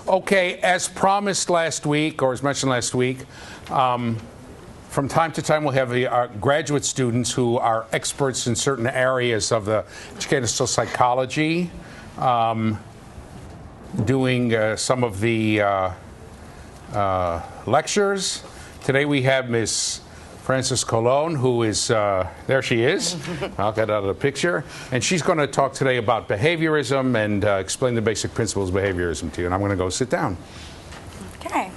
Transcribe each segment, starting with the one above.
Okay, as promised last week, or as mentioned last week, from time to time we'll have our graduate students who are experts in certain areas of the educational psychology, doing some of the lectures. Today we have Miss Frances Colon, who is, there she is, I'll get out of the picture, and she's going to talk today about behaviorism and explain the basic principles of behaviorism to you, and I'm going to go sit down. Okay.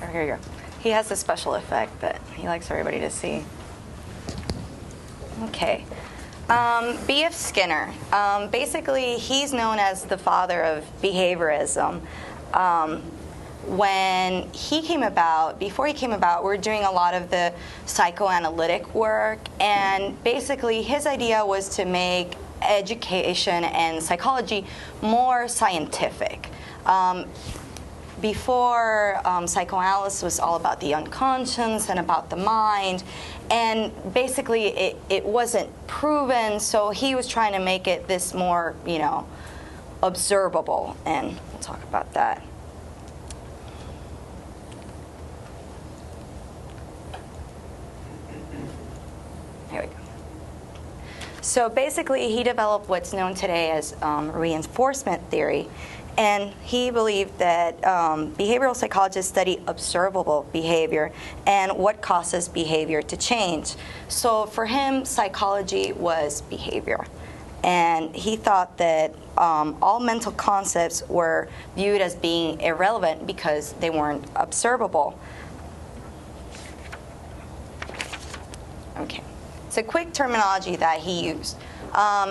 Oh, here you go. He has a special effect that he likes everybody to see. Okay. B.F. Skinner. Basically, he's known as the father of behaviorism. When he came about, before he came about, we were doing a lot of the psychoanalytic work, and basically his idea was to make education and psychology more scientific. Before, psychoanalysis was all about the unconscious and about the mind, and basically it wasn't proven, so he was trying to make it this more, observable, and we'll talk about that. Here we go. So basically, he developed what's known today as reinforcement theory, and he believed that behavioral psychologists study observable behavior and what causes behavior to change. So for him, psychology was behavior, and he thought that all mental concepts were viewed as being irrelevant because they weren't observable. Okay. It's a quick terminology that he used.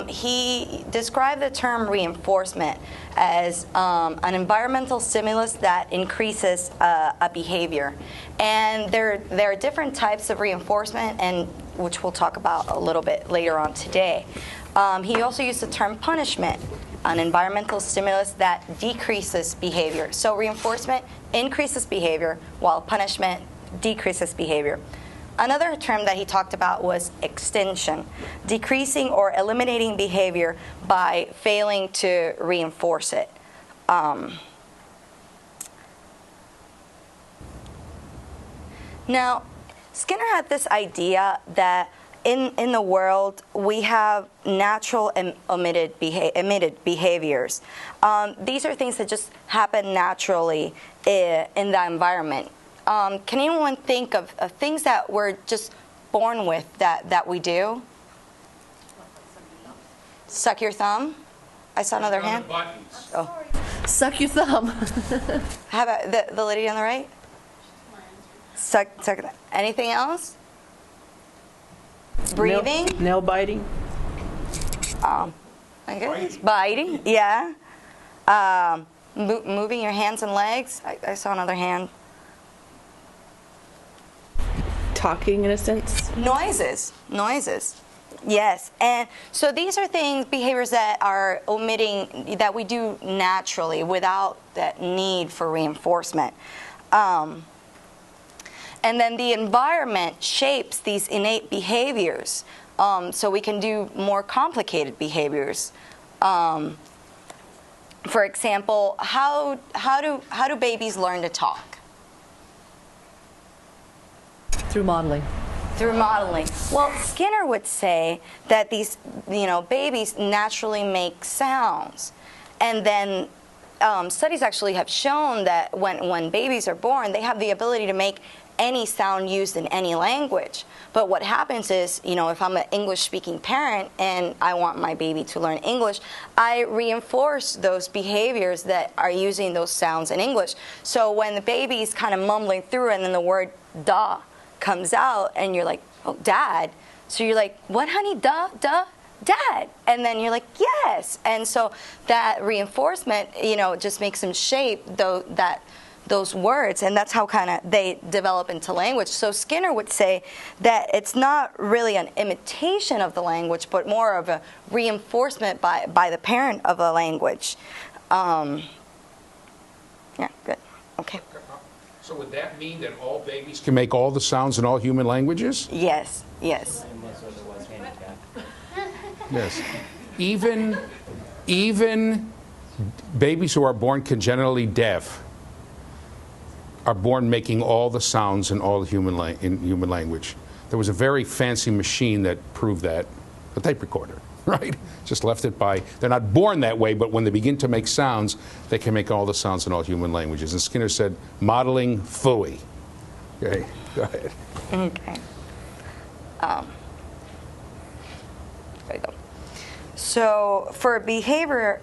He described the term reinforcement as an environmental stimulus that increases a behavior. And there are different types of reinforcement, and which we'll talk about a little bit later on today. He also used the term punishment, an environmental stimulus that decreases behavior. So reinforcement increases behavior, while punishment decreases behavior. Another term that he talked about was extinction, decreasing or eliminating behavior by failing to reinforce it. Now, Skinner had this idea that in the world we have natural and emitted behaviors. These are things that just happen naturally in the environment. Can anyone think of things that we're just born with that we do? Suck your thumb? I saw another hand. Oh. Suck your thumb. How about the lady on the right? Suck. Anything else? Breathing? Nail biting. I guess. Biting, yeah. Moving your hands and legs. I saw another hand. Talking, in a sense. Noises. Yes, and so these are behaviors that are that we do naturally without that need for reinforcement. And then the environment shapes these innate behaviors, so we can do more complicated behaviors. For example, how do babies learn to talk? Through modeling. Through modeling. Well, Skinner would say that these, babies naturally make sounds, and then studies actually have shown that when babies are born, they have the ability to make any sound used in any language. But what happens is, if I'm an English-speaking parent and I want my baby to learn English, I reinforce those behaviors that are using those sounds in English. So when the baby's kind of mumbling through and then the word "da" comes out and you're like, "Oh, Dad." So you're like, "What, honey? Duh, Dad." And then you're like, "Yes." And so that reinforcement, just makes them shape those words, and that's how kind of they develop into language. So Skinner would say that it's not really an imitation of the language, but more of a reinforcement by the parent of the language. Yeah, good. Okay. So would that mean that all babies can make all the sounds in all human languages? Yes. Yes. even babies who are born congenitally deaf are born making all the sounds in all human language. There was a very fancy machine that proved that, a tape recorder, right? Just left it by, they're not born that way, but when they begin to make sounds, they can make all the sounds in all human languages. And Skinner said, modeling phooey. Okay, go ahead. Okay. There you go. So for behavior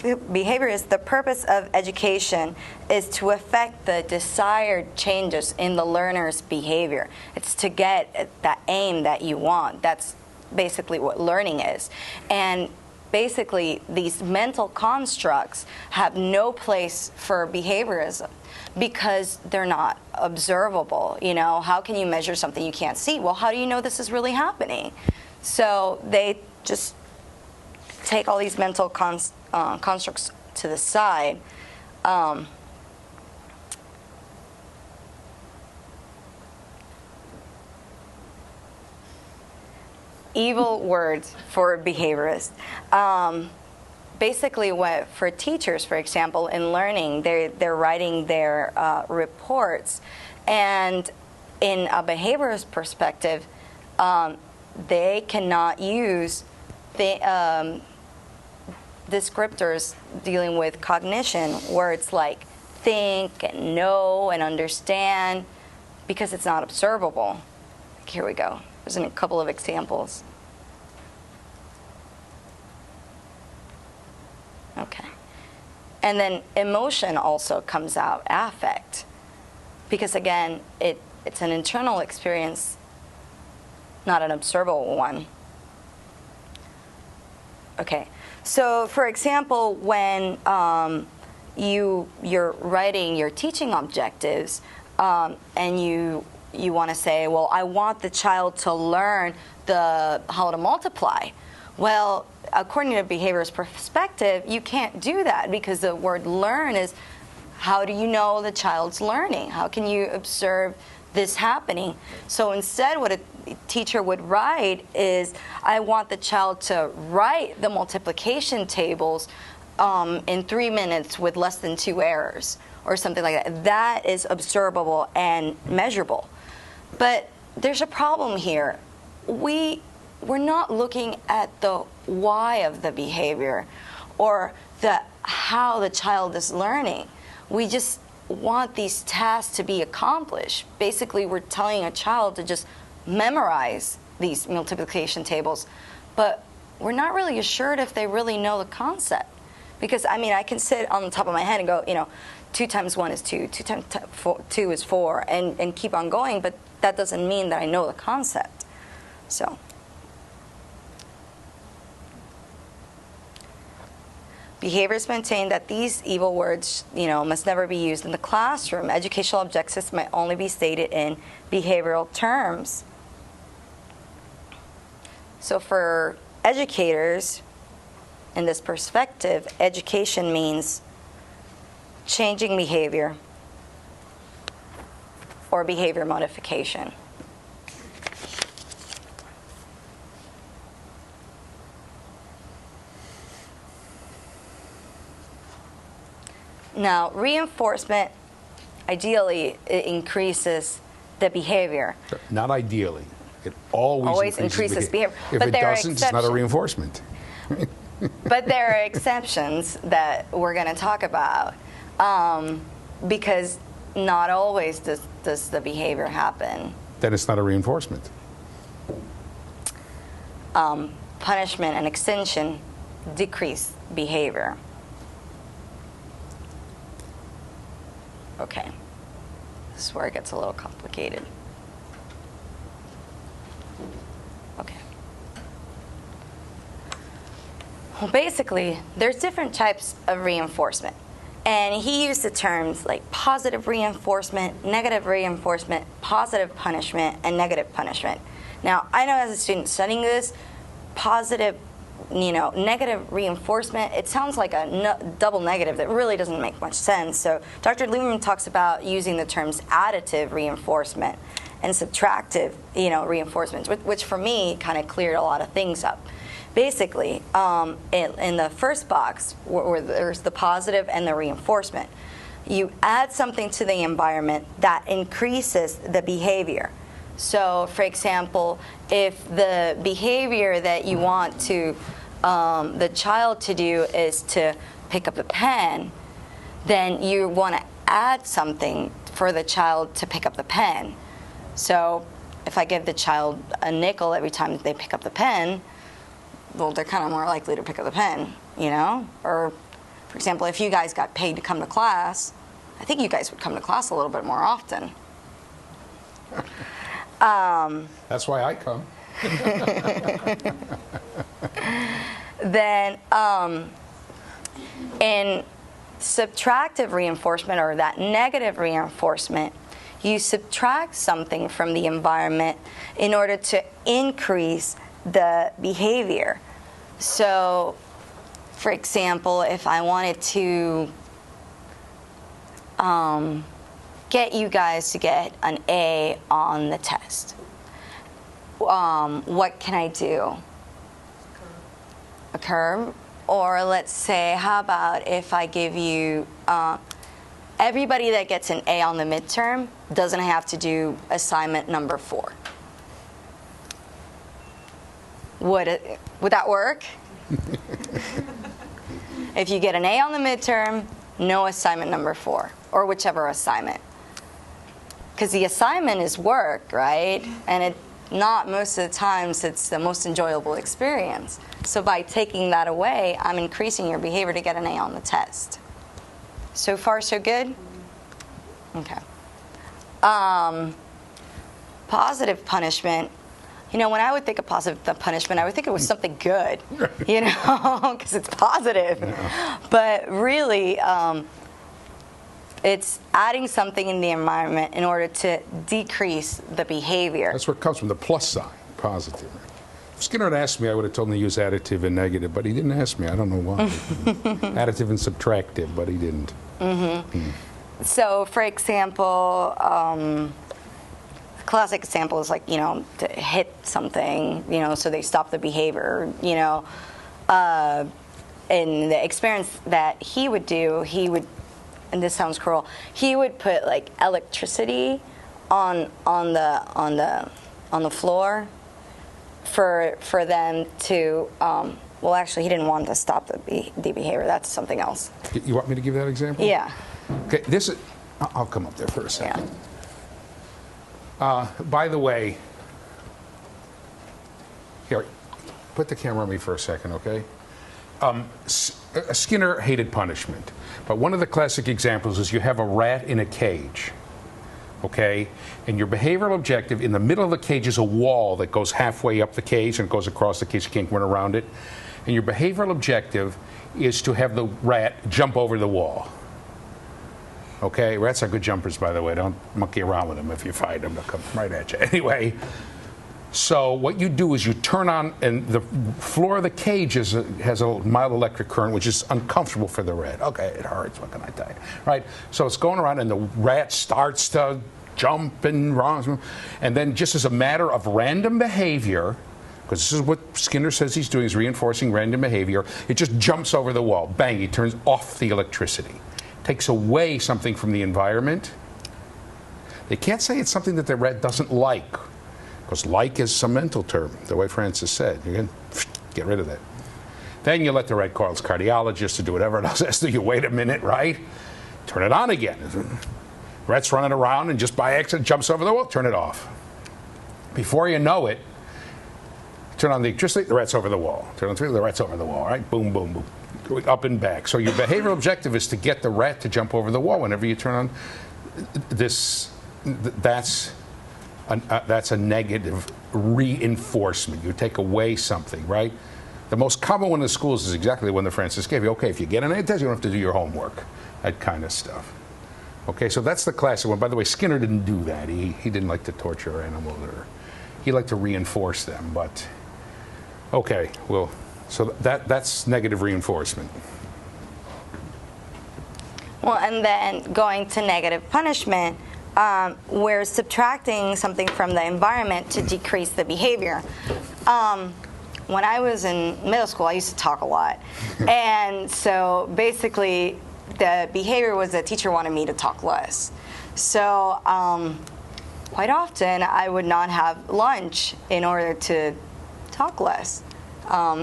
is the purpose of education is to affect the desired changes in the learner's behavior. It's to get that aim that you want. That's basically what learning is. And basically these mental constructs have no place for behaviorism because they're not observable. You know, how can you measure something you can't see? Well, how do you know this is really happening? So they just take all these mental constructs to the side. Evil words for behaviorists. Basically, what for teachers, for example, in learning, they're writing their reports, and in a behaviorist perspective, they cannot use the descriptors dealing with cognition, words like think and know and understand, because it's not observable. Here we go. There's a couple of examples. Okay. And then emotion also comes out, affect, because again, it's an internal experience, not an observable one. Okay. So, for example, when you're writing your teaching objectives, and you want to say, well, I want the child to learn how to multiply. Well, according to behaviorist perspective, you can't do that because the word learn is, how do you know the child's learning? How can you observe this happening? So instead, what a teacher would write is, I want the child to write the multiplication tables in 3 minutes with less than 2 errors, or something like that. That is observable and measurable. But there's a problem here. We're not looking at the why of the behavior or how the child is learning. We just want these tasks to be accomplished. Basically, we're telling a child to just memorize these multiplication tables, but we're not really assured if they really know the concept. Because, I mean, I can sit on the top of my head and go, 2 times 1 is 2, 2 times 2 is 4, and keep on going, but that doesn't mean that I know the concept. So. Behaviorists maintain that these evil words, must never be used in the classroom. Educational objectives might only be stated in behavioral terms. So for educators, in this perspective, education means changing behavior or behavior modification. Now, reinforcement, ideally, it increases the behavior. Not ideally. It always increases behavior. If it doesn't, it's not a reinforcement. But there are exceptions that we're going to talk about, because not always does the behavior happen. Then it's not a reinforcement. Punishment and extension decrease behavior. Okay, this is where it gets a little complicated. Okay. Well, basically, there's different types of reinforcement. And he used the terms like positive reinforcement, negative reinforcement, positive punishment, and negative punishment. Now, I know as a student studying this, positive, negative reinforcement, it sounds like a double negative that really doesn't make much sense. So Dr. Lieberman talks about using the terms additive reinforcement and subtractive, reinforcement, which for me kind of cleared a lot of things up. basically, in the first box, where there's the positive and the reinforcement, you add something to the environment that increases the behavior. So, for example, if the behavior that you want to the child to do is to pick up a pen, then you want to add something for the child to pick up the pen. So if I give the child a nickel every time they pick up the pen, well, they're kind of more likely to pick up the pen, you know? Or, for example, if you guys got paid to come to class, I think you guys would come to class a little bit more often. That's why I come. Then in subtractive reinforcement, or that negative reinforcement, you subtract something from the environment in order to increase the behavior. So, for example, if I wanted to get you guys to get an A on the test, what can I do? A curve? Or let's say, how about if I give you, everybody that gets an A on the midterm doesn't have to do assignment number 4. Would that work? If you get an A on the midterm, no assignment number 4, or whichever assignment. Because the assignment is work, right? And not most of the times it's the most enjoyable experience. So by taking that away, I'm increasing your behavior to get an A on the test. So far, so good? Okay. Positive punishment. You know, when I would think of positive punishment, I would think it was something good, you know, because it's positive. Yeah. But really, it's adding something in the environment in order to decrease the behavior. That's what comes from the plus sign, positive. If Skinner had asked me, I would have told him to use additive and negative, but he didn't ask me. I don't know why. Additive and subtractive, but he didn't. So, for example, classic example is like, you know, to hit something, you know, so they stop the behavior, you know. In the experience that he would do, he would, and this sounds cruel, he would put like electricity on the floor for them to, well, actually, he didn't want to stop the behavior. That's something else. You want me to give that example? Yeah. Okay, this is, I'll come up there for a second. Yeah. By the way, here, put the camera on me for a second, okay? Skinner hated punishment, but one of the classic examples is you have a rat in a cage, okay? And your behavioral objective, in the middle of the cage is a wall that goes halfway up the cage and goes across the cage, you can't run around it. And your behavioral objective is to have the rat jump over the wall. Okay, rats are good jumpers, by the way. Don't monkey around with them. If you fight them, they'll come right at you. Anyway, so what you do is you turn on, and the floor of the cage has a mild electric current, which is uncomfortable for the rat. Okay, it hurts. What can I tell you? Right? So it's going around, and the rat starts to jump and wrong, and then just as a matter of random behavior, because this is what Skinner says he's doing, is reinforcing random behavior, it just jumps over the wall. Bang! He turns off the electricity. Takes away something from the environment. They can't say it's something that the rat doesn't like, because like is some mental term, the way Francis said. You can get rid of that. Then you let the rat call its cardiologist to do whatever it else has to. You wait a minute, right? Turn it on again. Rat's running around and just by accident jumps over the wall, turn it off. Before you know it, turn on the electricity, the rat's over the wall. Turn on the rat's over the wall, right? Boom, boom, boom. Going up and back. So your behavioral objective is to get the rat to jump over the wall whenever you turn on this. That's a negative reinforcement. You take away something, right? The most common one in the schools is exactly the one that Francis gave you. Okay, if you get an A test, you don't have to do your homework. That kind of stuff. Okay, so that's the classic one. By the way, Skinner didn't do that. He didn't like to torture animals, or he liked to reinforce them. But okay, well. So that's negative reinforcement. Well, and then going to negative punishment, we're subtracting something from the environment to decrease the behavior. when I was in middle school, I used to talk a lot. And so basically, the behavior was the teacher wanted me to talk less. So quite often, I would not have lunch in order to talk less.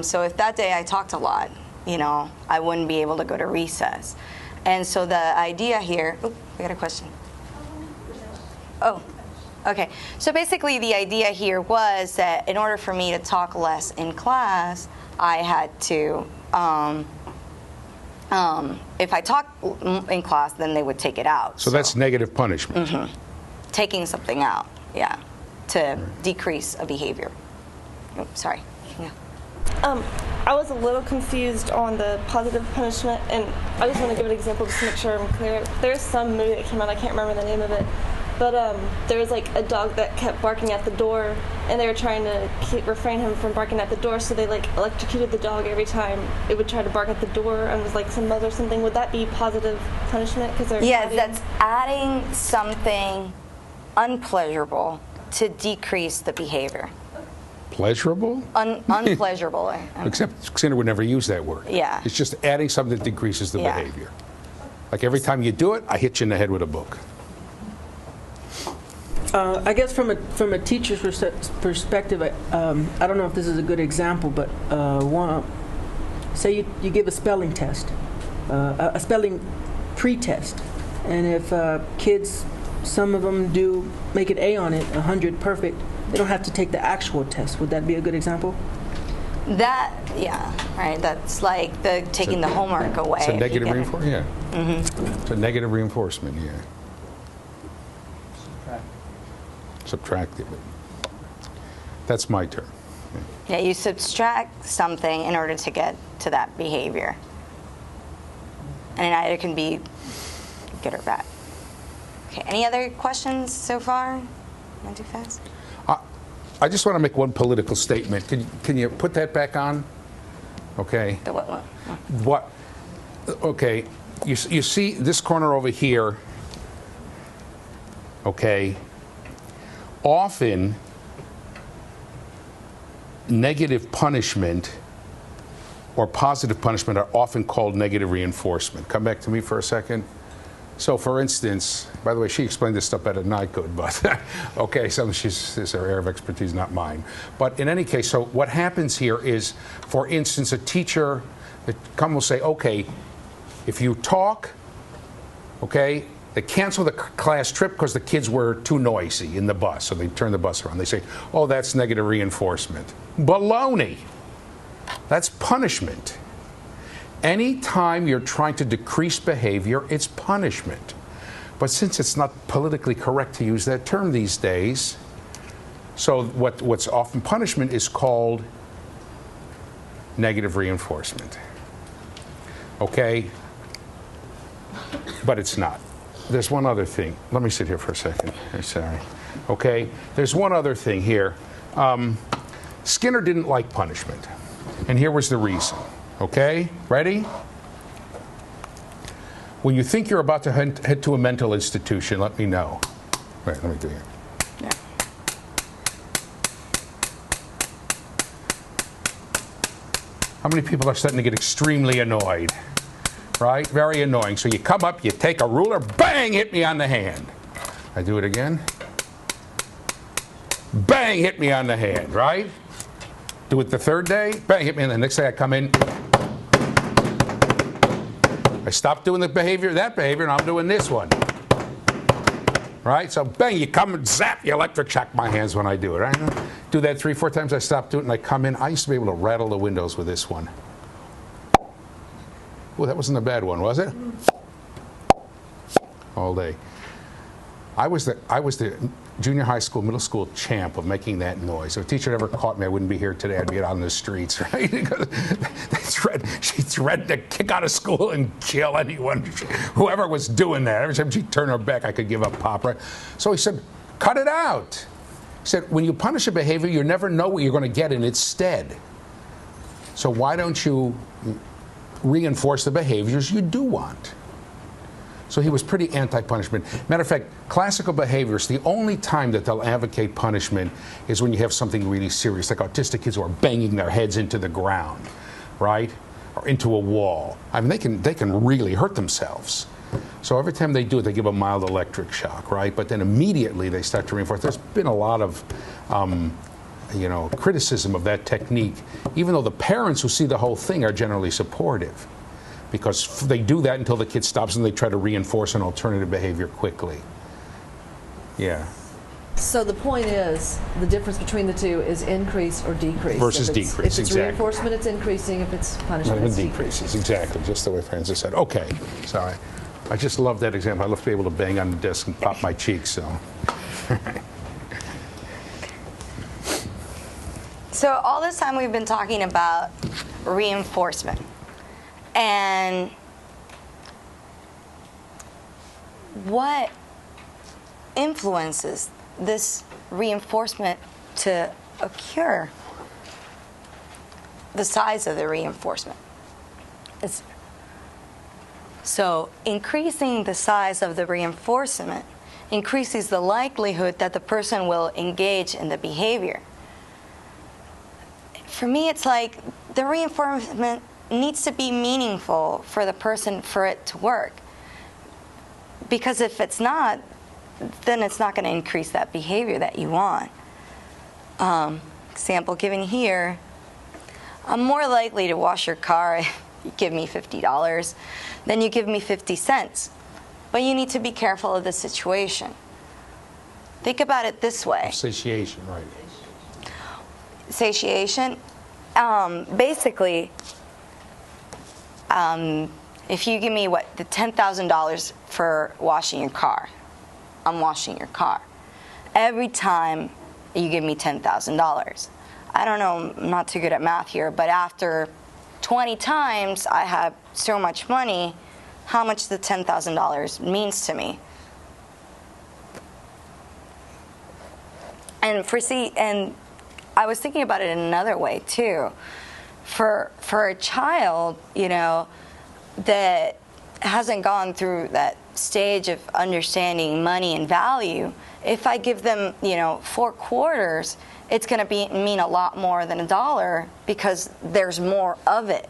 So if that day I talked a lot, you know, I wouldn't be able to go to recess. And so the idea here, oh, we got a question. Oh, okay. So basically the idea here was that in order for me to talk less in class, I had to, if I talked in class, then they would take it out. So that's negative punishment. Mm-hmm. Taking something out, yeah, to decrease a behavior. Oh, sorry. Yeah. I was a little confused on the positive punishment, and I just want to give an example just to make sure I'm clear. There's some movie that came out, I can't remember the name of it, but there was like a dog that kept barking at the door, and they were trying to refrain him from barking at the door, so they like electrocuted the dog every time it would try to bark at the door, and was like some mother or something. Would that be positive punishment? Yes, that's adding something unpleasurable to decrease the behavior. Pleasurable? Unpleasurable. Except Skinner would never use that word. Yeah. It's just adding something that decreases the behavior. Like every time you do it, I hit you in the head with a book. I guess from a teacher's perspective, I don't know if this is a good example, but say you give a spelling test, a spelling pre-test, and if kids, some of them do make an A on it, 100 perfect, they don't have to take the actual test. Would that be a good example? That, yeah, right. That's like taking the homework away. It's a negative reinforcement, yeah. Mm-hmm. It's a negative reinforcement, yeah. Subtractive. That's my term. Yeah, you subtract something in order to get to that behavior. And it either can be good or bad. Okay, any other questions so far? Not too fast? I just want to make one political statement. Can you put that back on? Okay. The what? What? Okay. You see this corner over here. Okay. Often, negative punishment or positive punishment are often called negative reinforcement. Come back to me for a second. So, for instance, by the way, she explained this stuff better than I could, but okay, this is her area of expertise, not mine. But in any case, so what happens here is, for instance, a teacher will say, okay, if you talk, okay, they cancel the class trip because the kids were too noisy in the bus, so they turn the bus around. They say, oh, that's negative reinforcement. Baloney. That's punishment. Anytime you're trying to decrease behavior, it's punishment. But since it's not politically correct to use that term these days, so what's often punishment is called negative reinforcement. Okay? But it's not. There's one other thing. Let me sit here for a second. I'm sorry. Okay? There's one other thing here. Skinner didn't like punishment. And here was the reason. Okay? Ready? When you think you're about to head to a mental institution, let me know. Wait, let me do here. Yeah. How many people are starting to get extremely annoyed? Right? Very annoying. So you come up, you take a ruler, bang, hit me on the hand. I do it again. Bang, hit me on the hand, right? Do it the third day, bang, hit me on the next day I come in. I stop doing that behavior, and I'm doing this one. Right? So bang, you come and zap, you electric shock my hands when I do it. Right? Do that 3-4 times, I stop doing it, and I come in. I used to be able to rattle the windows with this one. Oh, that wasn't a bad one, was it? All day. I was the junior high school, middle school champ of making that noise. If a teacher ever caught me, I wouldn't be here today. I'd be out on the streets, right? She threatened to kick out of school and kill anyone, whoever was doing that. Every time she'd turn her back, I could give up pop, right? So he said, cut it out. He said, when you punish a behavior, you never know what you're going to get in its stead. So why don't you reinforce the behaviors you do want? So he was pretty anti-punishment. Matter of fact, classical behaviorists, the only time that they'll advocate punishment is when you have something really serious, like autistic kids who are banging their heads into the ground, right? Or into a wall. I mean, they can really hurt themselves. So every time they do it, they give a mild electric shock, right? But then immediately they start to reinforce. There's been a lot of criticism of that technique, even though the parents who see the whole thing are generally supportive, because they do that until the kid stops and they try to reinforce an alternative behavior quickly. Yeah. So the point is, the difference between the two is increase or decrease. Versus decrease, If it's exactly. reinforcement, it's increasing. If it's punishment, it's Decreases, decreasing. exactly, just the way Francis said. Okay, sorry. I just love that example. I love to be able to bang on the desk and pop my cheeks, so. So all this time we've been talking about reinforcement. And what influences this reinforcement to occur? The size of the reinforcement. So increasing the size of the reinforcement increases the likelihood that the person will engage in the behavior. For me, it's like the reinforcement needs to be meaningful for the person for it to work. Because if it's not, then it's not going to increase that behavior that you want. Example given here, I'm more likely to wash your car if you give me $50 than you give me 50 cents. But you need to be careful of the situation. Think about it this way. Satiation, right. Satiation, basically, if you give me the $10,000 for washing your car, I'm washing your car. Every time you give me $10,000. I don't know, I'm not too good at math here, but after 20 times I have so much money, how much the $10,000 means to me. And I was thinking about it in another way too. For a child, that hasn't gone through that stage of understanding money and value, if I give them, 4 quarters, it's going to mean a lot more than $1 because there's more of it.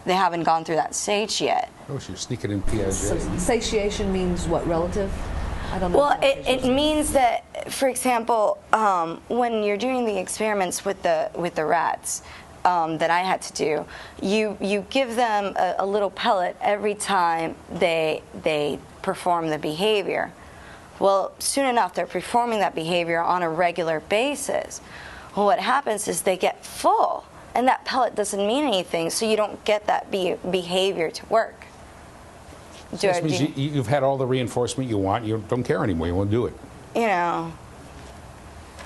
They haven't gone through that stage yet. Oh, so you're sneaking in Piaget. So satiation means what, relative? I don't know. Well, it means that, for example, when you're doing the experiments with the rats that I had to do, you give them a little pellet every time they perform the behavior. Well, soon enough, they're performing that behavior on a regular basis. Well, what happens is they get full, and that pellet doesn't mean anything, so you don't get that behavior to work. So this means you've had all the reinforcement you want. You don't care anymore. You won't do it.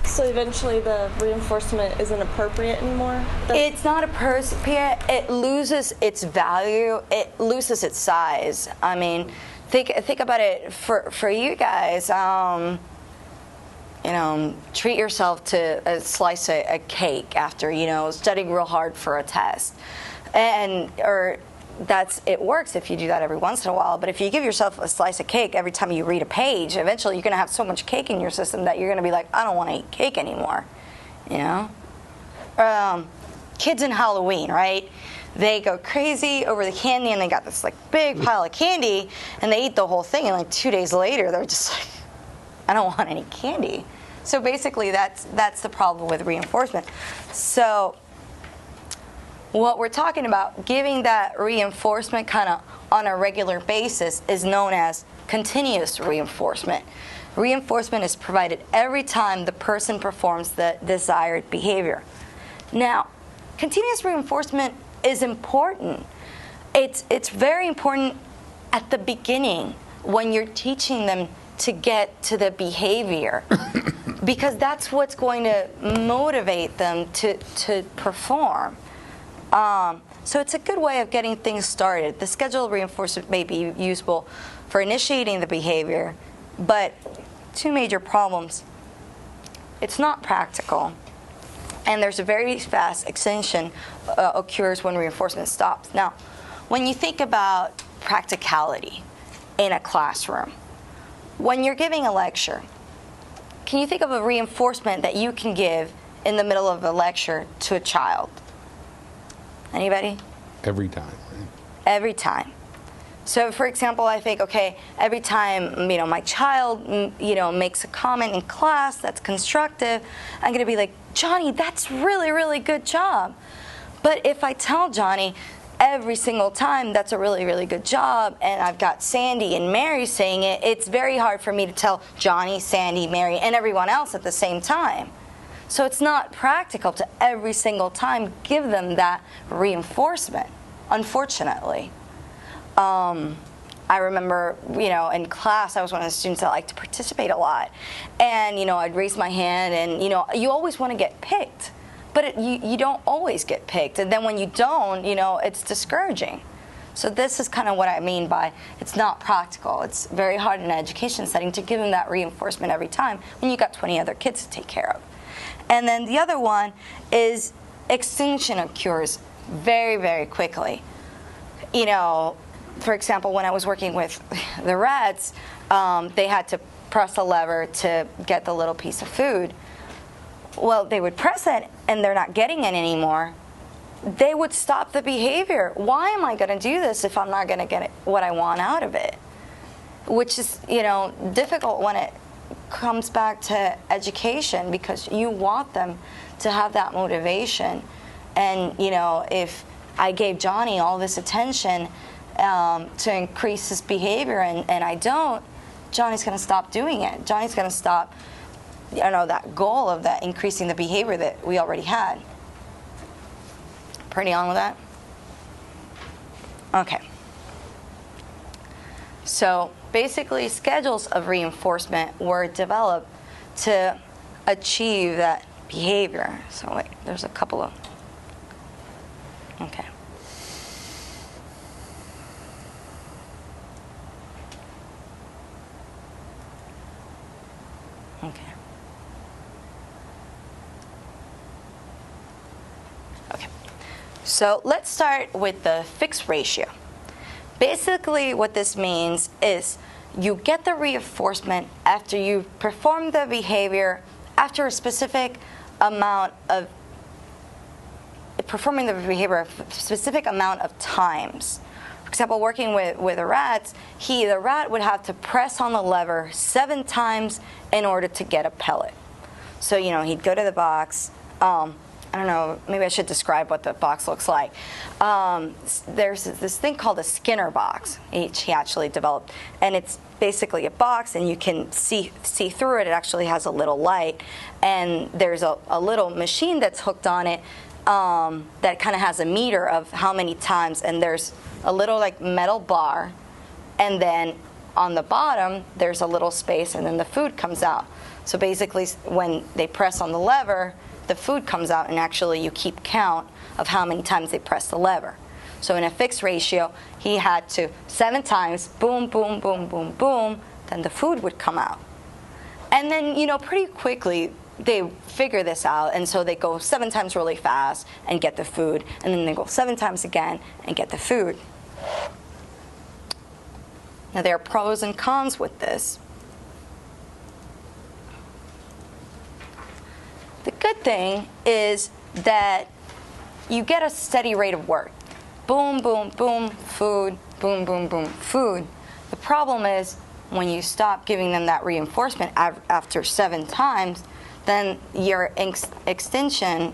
So eventually the reinforcement isn't appropriate anymore? It's not appropriate. It loses its value. It loses its size. I mean, think about it for you guys. Treat yourself to a slice of a cake after studying real hard for a test, it works if you do that every once in a while. But if you give yourself a slice of cake every time you read a page, eventually you're going to have so much cake in your system that you're going to be like, I don't want to eat cake anymore. Kids in Halloween, right? They go crazy over the candy, and they got this big pile of candy, and they eat the whole thing, and 2 days later they're just like, I don't want any candy. So basically that's the problem with reinforcement. So what we're talking about, giving that reinforcement kind of on a regular basis, is known as continuous reinforcement. Reinforcement is provided every time the person performs the desired behavior. Now, continuous reinforcement is important. It's very important at the beginning when you're teaching them to get to the behavior because that's what's going to motivate them to perform. So it's a good way of getting things started. The scheduled reinforcement may be useful for initiating the behavior, but 2 major problems. It's not practical, and there's a very fast extinction occurs when reinforcement stops. Now, when you think about practicality, in a classroom. When you're giving a lecture, can you think of a reinforcement that you can give in the middle of a lecture to a child? Anybody? Every time. Right? Every time. So, for example, I think, okay, every time, my child, makes a comment in class that's constructive, I'm going to be like, Johnny, that's really, really good job. But if I tell Johnny every single time that's a really, really good job, and I've got Sandy and Mary saying it, it's very hard for me to tell Johnny, Sandy, Mary, and everyone else at the same time. So it's not practical to every single time give them that reinforcement, unfortunately. I remember, in class, I was one of the students that liked to participate a lot. And, I'd raise my hand, and, you always want to get picked. But you don't always get picked. And then when you don't, it's discouraging. So this is kind of what I mean by it's not practical. It's very hard in an education setting to give them that reinforcement every time when you got 20 other kids to take care of. And then the other one is extinction occurs very, very quickly. For example, when I was working with the rats, they had to press a lever to get the little piece of food. Well, they would press it and they're not getting it anymore. They would stop the behavior. Why am I going to do this if I'm not going to get what I want out of it? Which is, difficult when it comes back to education, because you want them to have that motivation. And, if I gave Johnny all this attention to increase his behavior and I don't, Johnny's going to stop doing it. Johnny's going to stop, that goal of that increasing the behavior that we already had. Pretty on with that? Okay. So basically, schedules of reinforcement were developed to achieve that behavior. So wait, there's a couple of, okay. Okay. Okay. So let's start with the fixed ratio. Basically, what this means is you get the reinforcement after you perform the behavior after a specific amount of performing the behavior a specific amount of times. For example, working with the rats, the rat would have to press on the lever 7 times in order to get a pellet. So, he'd go to the box. I don't know, maybe I should describe what the box looks like. There's this thing called a Skinner box, he actually developed. And it's basically a box, and you can see through it. It actually has a little light. And there's a little machine that's hooked on it that kind of has a meter of how many times. And there's a little metal bar, and then on the bottom there's a little space, and then the food comes out. So basically, when they press on the lever, the food comes out, and actually you keep count of how many times they press the lever. So in a fixed ratio, he had to 7 times, boom, boom, boom, boom, boom, then the food would come out. And then, pretty quickly they figure this out, and so they go 7 times really fast and get the food, and then they go 7 times again and get the food. Now, there are pros and cons with this. The good thing is that you get a steady rate of work. Boom, boom, boom, food, boom, boom, boom, food. The problem is when you stop giving them that reinforcement after 7 times, then your extinction,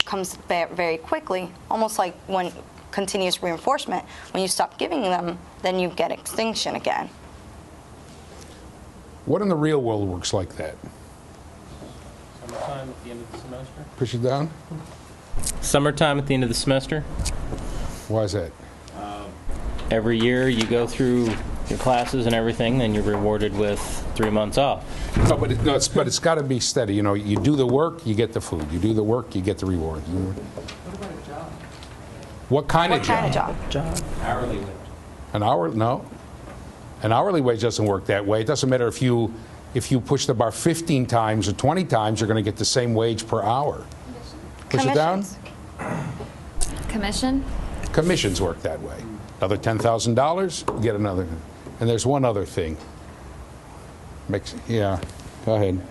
comes very quickly, almost like when continuous reinforcement. When you stop giving them, then you get extinction again. What in the real world works like that? Summertime at the end of the semester? Push it down? Summertime at the end of the semester. Why is that? Every year you go through your classes and everything, then you're rewarded with 3 months off. No, but it's got to be steady. You do the work, you get the food. You do the work, you get the reward. What about a job? What kind of What job? kind of job? Hourly wage. An hour? No. An hourly wage doesn't work that way. It doesn't matter if you push the bar 15 times or 20 times, you're going to get the same wage per hour. Push it down? Commission? Commissions work that way. Another $10,000, you get another. And there's one other thing. Yeah, go ahead.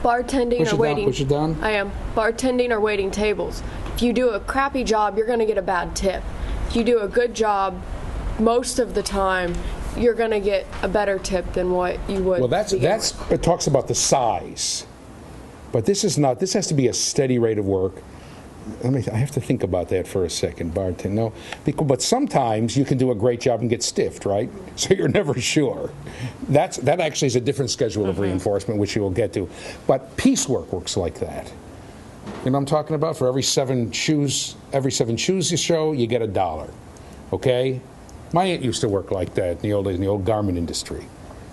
Bartending or waiting. Push it down. I am. Bartending or waiting tables. If you do a crappy job, you're going to get a bad tip. If you do a good job, most of the time, you're going to get a better tip than what you would. Well, it talks about the size, but this is not. This has to be a steady rate of work. I have to think about that for a second, bartend. No, but sometimes you can do a great job and get stiffed, right? So you're never sure. That actually is a different schedule of reinforcement, which you will get to. But piecework works like that. You know what I'm talking about? For every seven shoes you show, you get $1. Okay? My aunt used to work like that in the old days, in the old garment industry.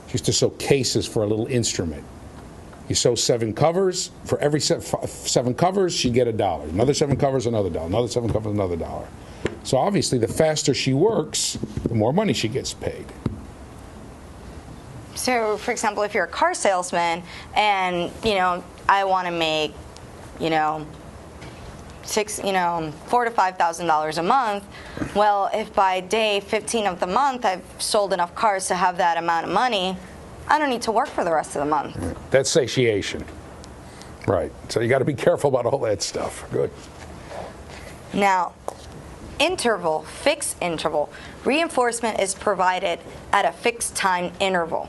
She used to sew cases for a little instrument. You sew 7 covers. For every 7 covers, she'd get $1. Another 7 covers, another $1. Another 7 covers, another $1. So obviously, the faster she works, the more money she gets paid. So, for example, if you're a car salesman and, I want to make, $4,000 to $5,000 a month, well, if by day 15 of the month I've sold enough cars to have that amount of money, I don't need to work for the rest of the month. That's satiation. Right. So you got to be careful about all that stuff. Good. Now, fixed interval. Reinforcement is provided at a fixed time interval.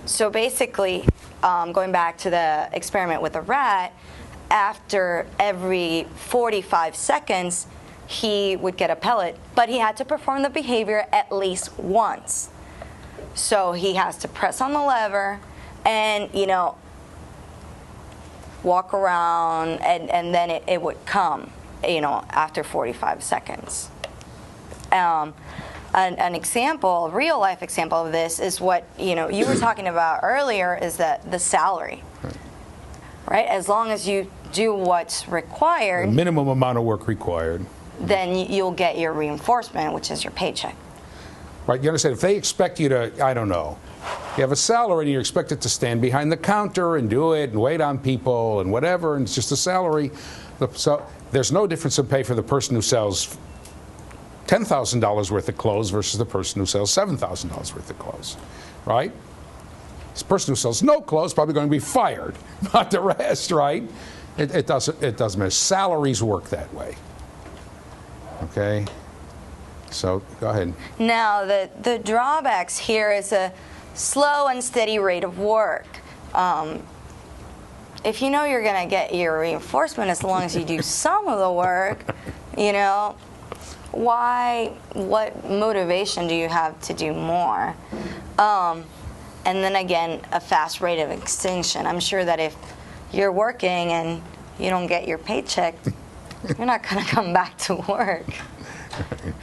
So basically, going back to the experiment with the rat, after every 45 seconds, he would get a pellet, but he had to perform the behavior at least once. So he has to press on the lever and, walk around, and then it would come, after 45 seconds. An example, a real life example of this is what, you were talking about earlier, is that the salary, right? As long as you do what's required, The minimum amount of work required. then you'll get your reinforcement, which is your paycheck. Right, you understand, if they expect you to, I don't know, you have a salary and you're expected to stand behind the counter and do it and wait on people and whatever, and it's just a salary. So there's no difference in pay for the person who sells $10,000 worth of clothes versus the person who sells $7,000 worth of clothes, right? This person who sells no clothes is probably going to be fired, not the rest, right? It doesn't matter. Salaries work that way. Okay? So go ahead. Now, the drawbacks here is a slow and steady rate of work. If you know you're going to get your reinforcement as long as you do some of the work, what motivation do you have to do more? And then again, a fast rate of extinction. I'm sure that if you're working and you don't get your paycheck, you're not going to come back to work.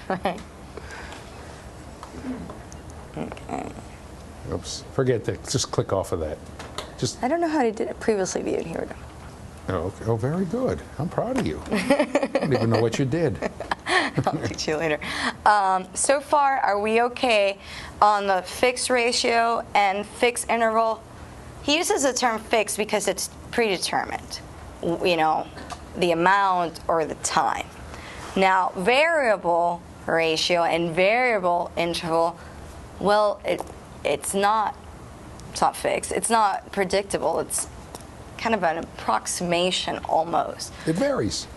Right. Okay. Oops. Forget that. Just click off of that. I don't know how to do it previously viewed. Here we go. Oh, okay. Oh, very good. I'm proud of you. I don't even know what you did. I'll teach you later. So far, are we okay on the fixed ratio and fixed interval? He uses the term fixed because it's predetermined, the amount or the time. Now, variable ratio and variable interval, well, it's not fixed. It's not predictable. It's kind of an approximation almost. It varies.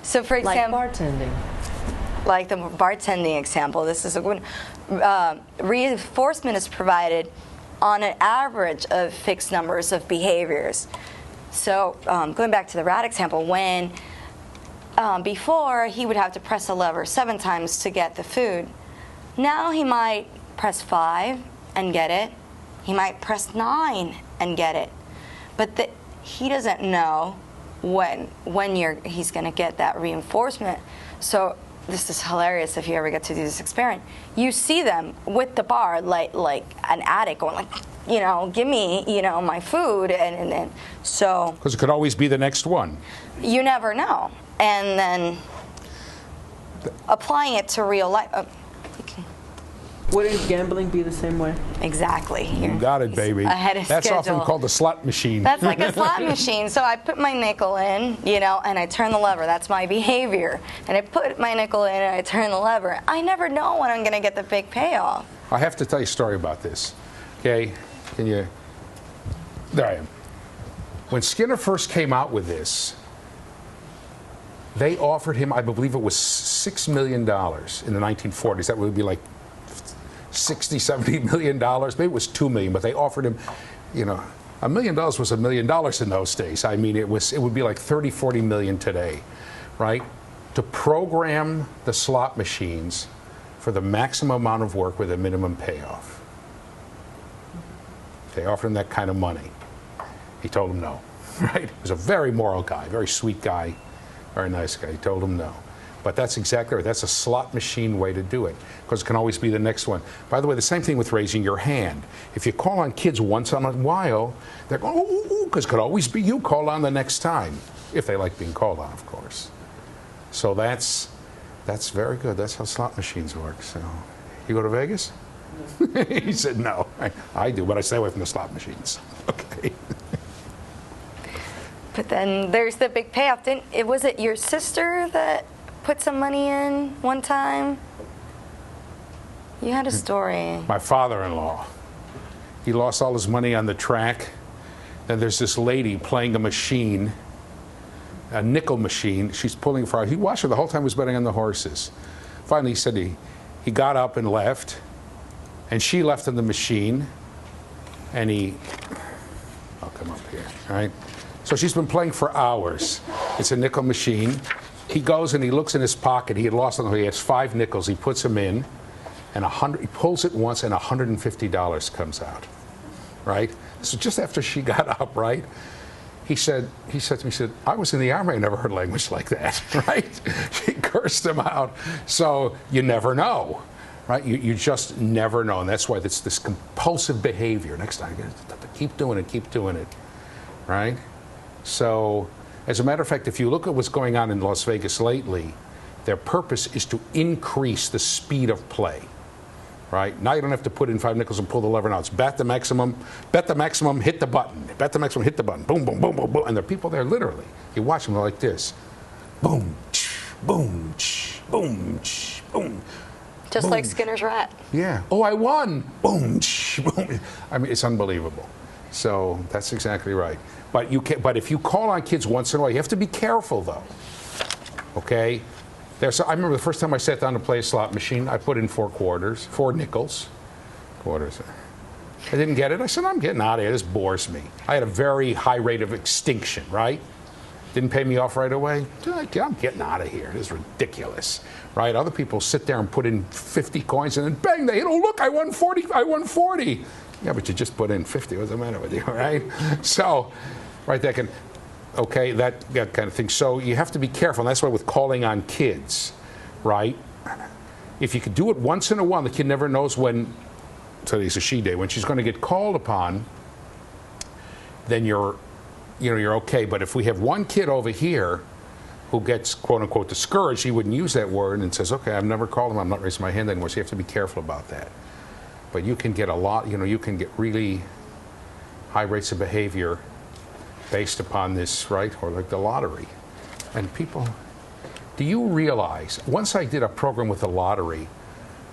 So, for example, like bartending. like the bartending example, this is a good reinforcement is provided on an average of fixed numbers of behaviors. So going back to the rat example, when before he would have to press a lever 7 times to get the food, now he might press 5 and get it. He might press 9 and get it. But he doesn't know when he's going to get that reinforcement. So this is hilarious if you ever get to do this experiment. You see them with the bar like an addict going like, give me, my food. And so. Because it could always be the next one. You never know. And then applying it to real life. Wouldn't gambling be the same way? Exactly. You got it, baby. Ahead of That's schedule. often called the slot machine. That's like a slot machine. So I put my nickel in, and I turn the lever. That's my behavior. And I put my nickel in and I turn the lever. I never know when I'm going to get the big payoff. I have to tell you a story about this. Okay, can you? There I am. When Skinner first came out with this, they offered him, I believe it was $6 million in the 1940s. That would be like 60, 70 million dollars. Maybe it was 2 million, but they offered him, you know, $1 million was $1 million in those days. I mean, it would be like 30, 40 million today, right? To program the slot machines for the maximum amount of work with a minimum payoff. They offered him that kind of money. He told them no, right? He was a very moral guy, very sweet guy, very nice guy. He told them no. But that's exactly right. That's a slot machine way to do it, because it can always be the next one. By the way, the same thing with raising your hand. If you call on kids once in a while, they're going, ooh, because it could always be you called on the next time, if they like being called on, of course. So that's very good. That's how slot machines work. So, you go to Vegas? He said no. I do, but I stay away from the slot machines. Okay. But then there's the big payoff. Was it your sister that put some money in one time? You had a story. My father-in-law. He lost all his money on the track. Then there's this lady playing a machine, a nickel machine. She's pulling for. He watched her the whole time. He was betting on the horses. Finally, he said he got up and left, and she left in the machine. And I'll come up here. All right. So she's been playing for hours. It's a nickel machine. He goes and he looks in his pocket. He had lost them. He has 5 nickels. He puts them in, and he pulls it once, and $150 comes out. Right. So just after she got up, right, he said to me, he said, I was in the Army. I never heard language like that. Right. She cursed him out. So you never know. Right. You just never know, and that's why it's this compulsive behavior. Next time, you got to keep doing it. Keep doing it. Right. So, as a matter of fact, if you look at what's going on in Las Vegas lately, their purpose is to increase the speed of play. Right? Now you don't have to put in 5 nickels and pull the lever. Now it's bet the maximum, hit the button. Bet the maximum, hit the button. Boom, boom, boom, boom, boom. And there are people there literally. You watch them, they're like this. Boom, boom, boom, boom. Just boom. like Skinner's rat. Yeah. Oh, I won. Boom, boom. I mean, it's unbelievable. So that's exactly right. But but if you call on kids once in a while, you have to be careful, though. Okay? I remember the first time I sat down to play a slot machine, I put in 4 nickels. Quarters. I didn't get it. I said, I'm getting out of here. This bores me. I had a very high rate of extinction, right? Didn't pay me off right away. I'm getting out of here. This is ridiculous, right? Other people sit there and put in 50 coins and then bang, they hit, oh, look, I won 40. I won 40. Yeah, but you just put in 50. What's the matter with you, right? So, right, that kind of thing. So you have to be careful. And that's why with calling on kids, right? If you could do it once in a while, the kid never knows when, today's a she day, when she's going to get called upon, then you're okay. But if we have one kid over here who gets, quote unquote, discouraged, he wouldn't use that word and says, okay, I've never called him, I'm not raising my hand anymore. So you have to be careful about that. But you can get you can get really high rates of behavior based upon this, right? Or like the lottery. And people, do you realize, once I did a program with the lottery,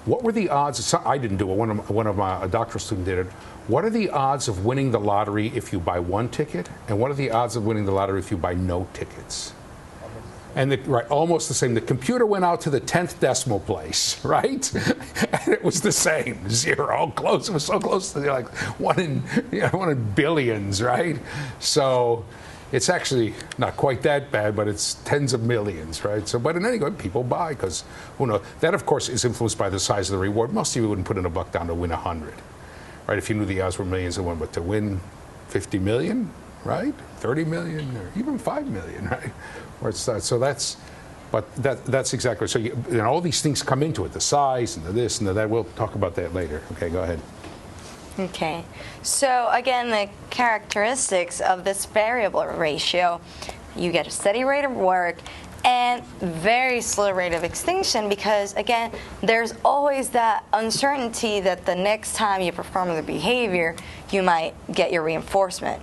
what were the odds? I didn't do it. One of my, a doctoral student did it. What are the odds of winning the lottery if you buy 1 ticket? And what are the odds of winning the lottery if you buy no tickets? And almost the same. The computer went out to the 10th decimal place, right? And it was the same, 0, close. It was so close to like 1 in billions, right? So it's actually not quite that bad, but it's tens of millions, right? So, but in any case, people buy because who knows? That, of course, is influenced by the size of the reward. Most of you wouldn't put in $1 down to win 100, right? If you knew the odds were millions to win, but to win 50 million, right? 30 million, or even 5 million, right? So that's exactly. So all these things come into it, the size and the this and the that. We'll talk about that later. Okay, go ahead. Okay. So again, the characteristics of this variable ratio, you get a steady rate of work and very slow rate of extinction because, again, there's always that uncertainty that the next time you perform the behavior, you might get your reinforcement.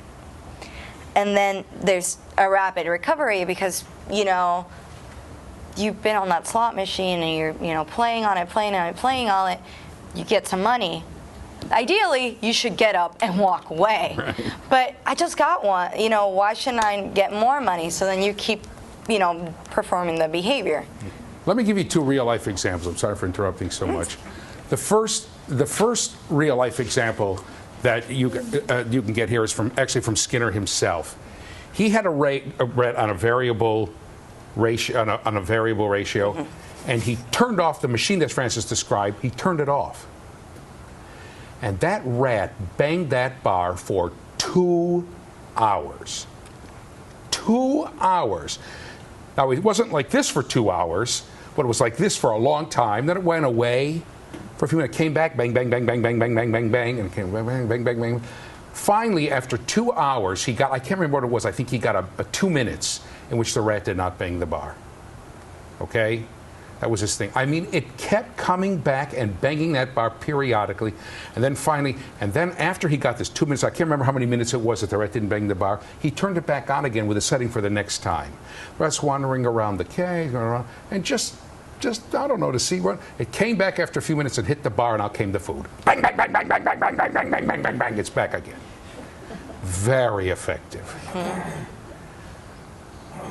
And then there's a rapid recovery because, you've been on that slot machine and you're, playing on it, you get some money. Ideally, you should get up and walk away. Right. But I just got one. Why shouldn't I get more money? So then you keep, performing the behavior. Let me give you 2 real-life examples. I'm sorry for interrupting so much. The first real-life example that you can get here is actually from Skinner himself. He had a rat on a variable ratio, and he turned off the machine that Francis described. He turned it off, and that rat banged that bar for 2 hours. 2 hours. Now, it wasn't like this for 2 hours, but it was like this for a long time. Then it went away for a few minutes, came back, bang, bang, bang, bang, bang, bang, bang, bang, bang, and it came bang, bang, bang, bang, bang. Finally, after 2 hours, he got, I can't remember what it was, I think he got a 2 minutes in which the rat did not bang the bar. Okay? That was his thing. I mean, it kept coming back and banging that bar periodically. And then finally, after he got this 2 minutes, I can't remember how many minutes it was that the rat didn't bang the bar, he turned it back on again with a setting for the next time. The rat's wandering around the cage, going around, and just, I don't know, to see what. It came back after a few minutes and hit the bar, and out came the food. Bang, bang, bang, bang, bang, bang, bang, bang, bang, bang, bang, bang, bang. It's back again. Very effective.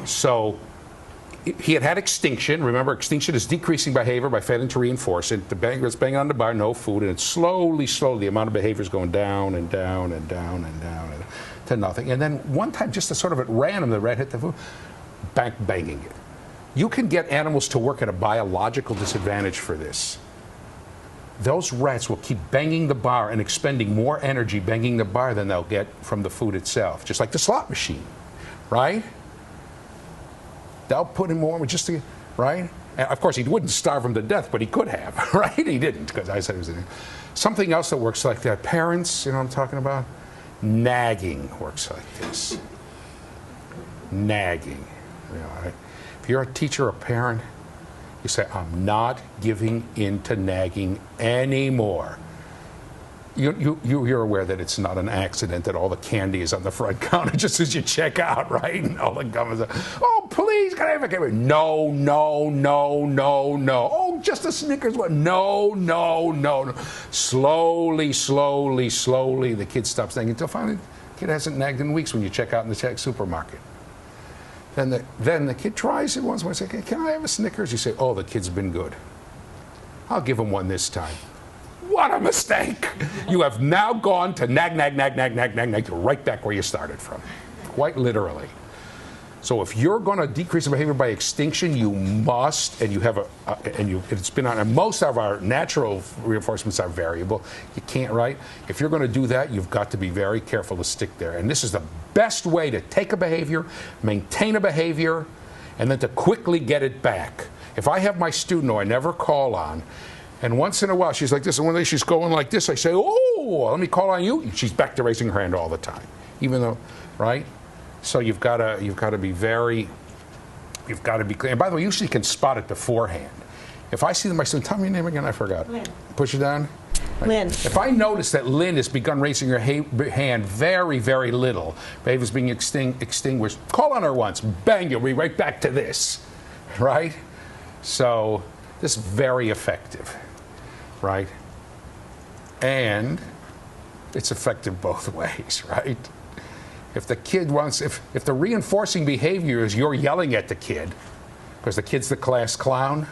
So, he had extinction. Remember, extinction is decreasing behavior by failing to reinforce it. The banger's banging on the bar, no food, and it's slowly, the amount of behavior is going down and down and down and down to nothing. And then one time, just sort of at random, the rat hit the food, banging it. You can get animals to work at a biological disadvantage for this. Those rats will keep banging the bar and expending more energy banging the bar than they'll get from the food itself, just like the slot machine, right? They'll put in more just to, right? And of course, he wouldn't starve them to death, but he could have, right? He didn't, because I said it was something else that works like that. Parents, you know what I'm talking about? Nagging works like this. Nagging. Right? If you're a teacher or a parent, you say, I'm not giving in to nagging anymore. You're aware that it's not an accident that all the candy is on the front counter just as you check out, right? And all the gum is, oh, please, can I have a candy? No, no, no, no, no. Oh, just a Snickers one. No, no, no, no. Slowly, the kid stops nagging until finally the kid hasn't nagged in weeks when you check out in the supermarket. Then the kid tries it once more and says, can I have a Snickers? You say, oh, the kid's been good. I'll give him one this time. What a mistake! You have now gone to nag, right back where you started from. Quite literally. So if you're going to decrease the behavior by extinction, you must, and you have it's been on, and most of our natural reinforcements are variable. You can't, right? If you're going to do that, you've got to be very careful to stick there. And this is the best way to take a behavior, maintain a behavior, and then to quickly get it back. If I have my student who I never call on, and once in a while she's like this, and one day she's going like this, I say, oh, let me call on you. She's back to raising her hand all the time, even though, right? So you've got to be very, you've got to be clear. And by the way, you usually can spot it beforehand. If I see my student, tell me your name again, I forgot. Lynn. Push it down. Right. Lynn. If I notice that Lynn has begun raising her hand very, very little, behavior's being extinguished, call on her once, bang, you'll be right back to this, right? So this is very effective, right? And it's effective both ways, right? If the kid wants, if the reinforcing behavior is you're yelling at the kid, because the kid's the class clown,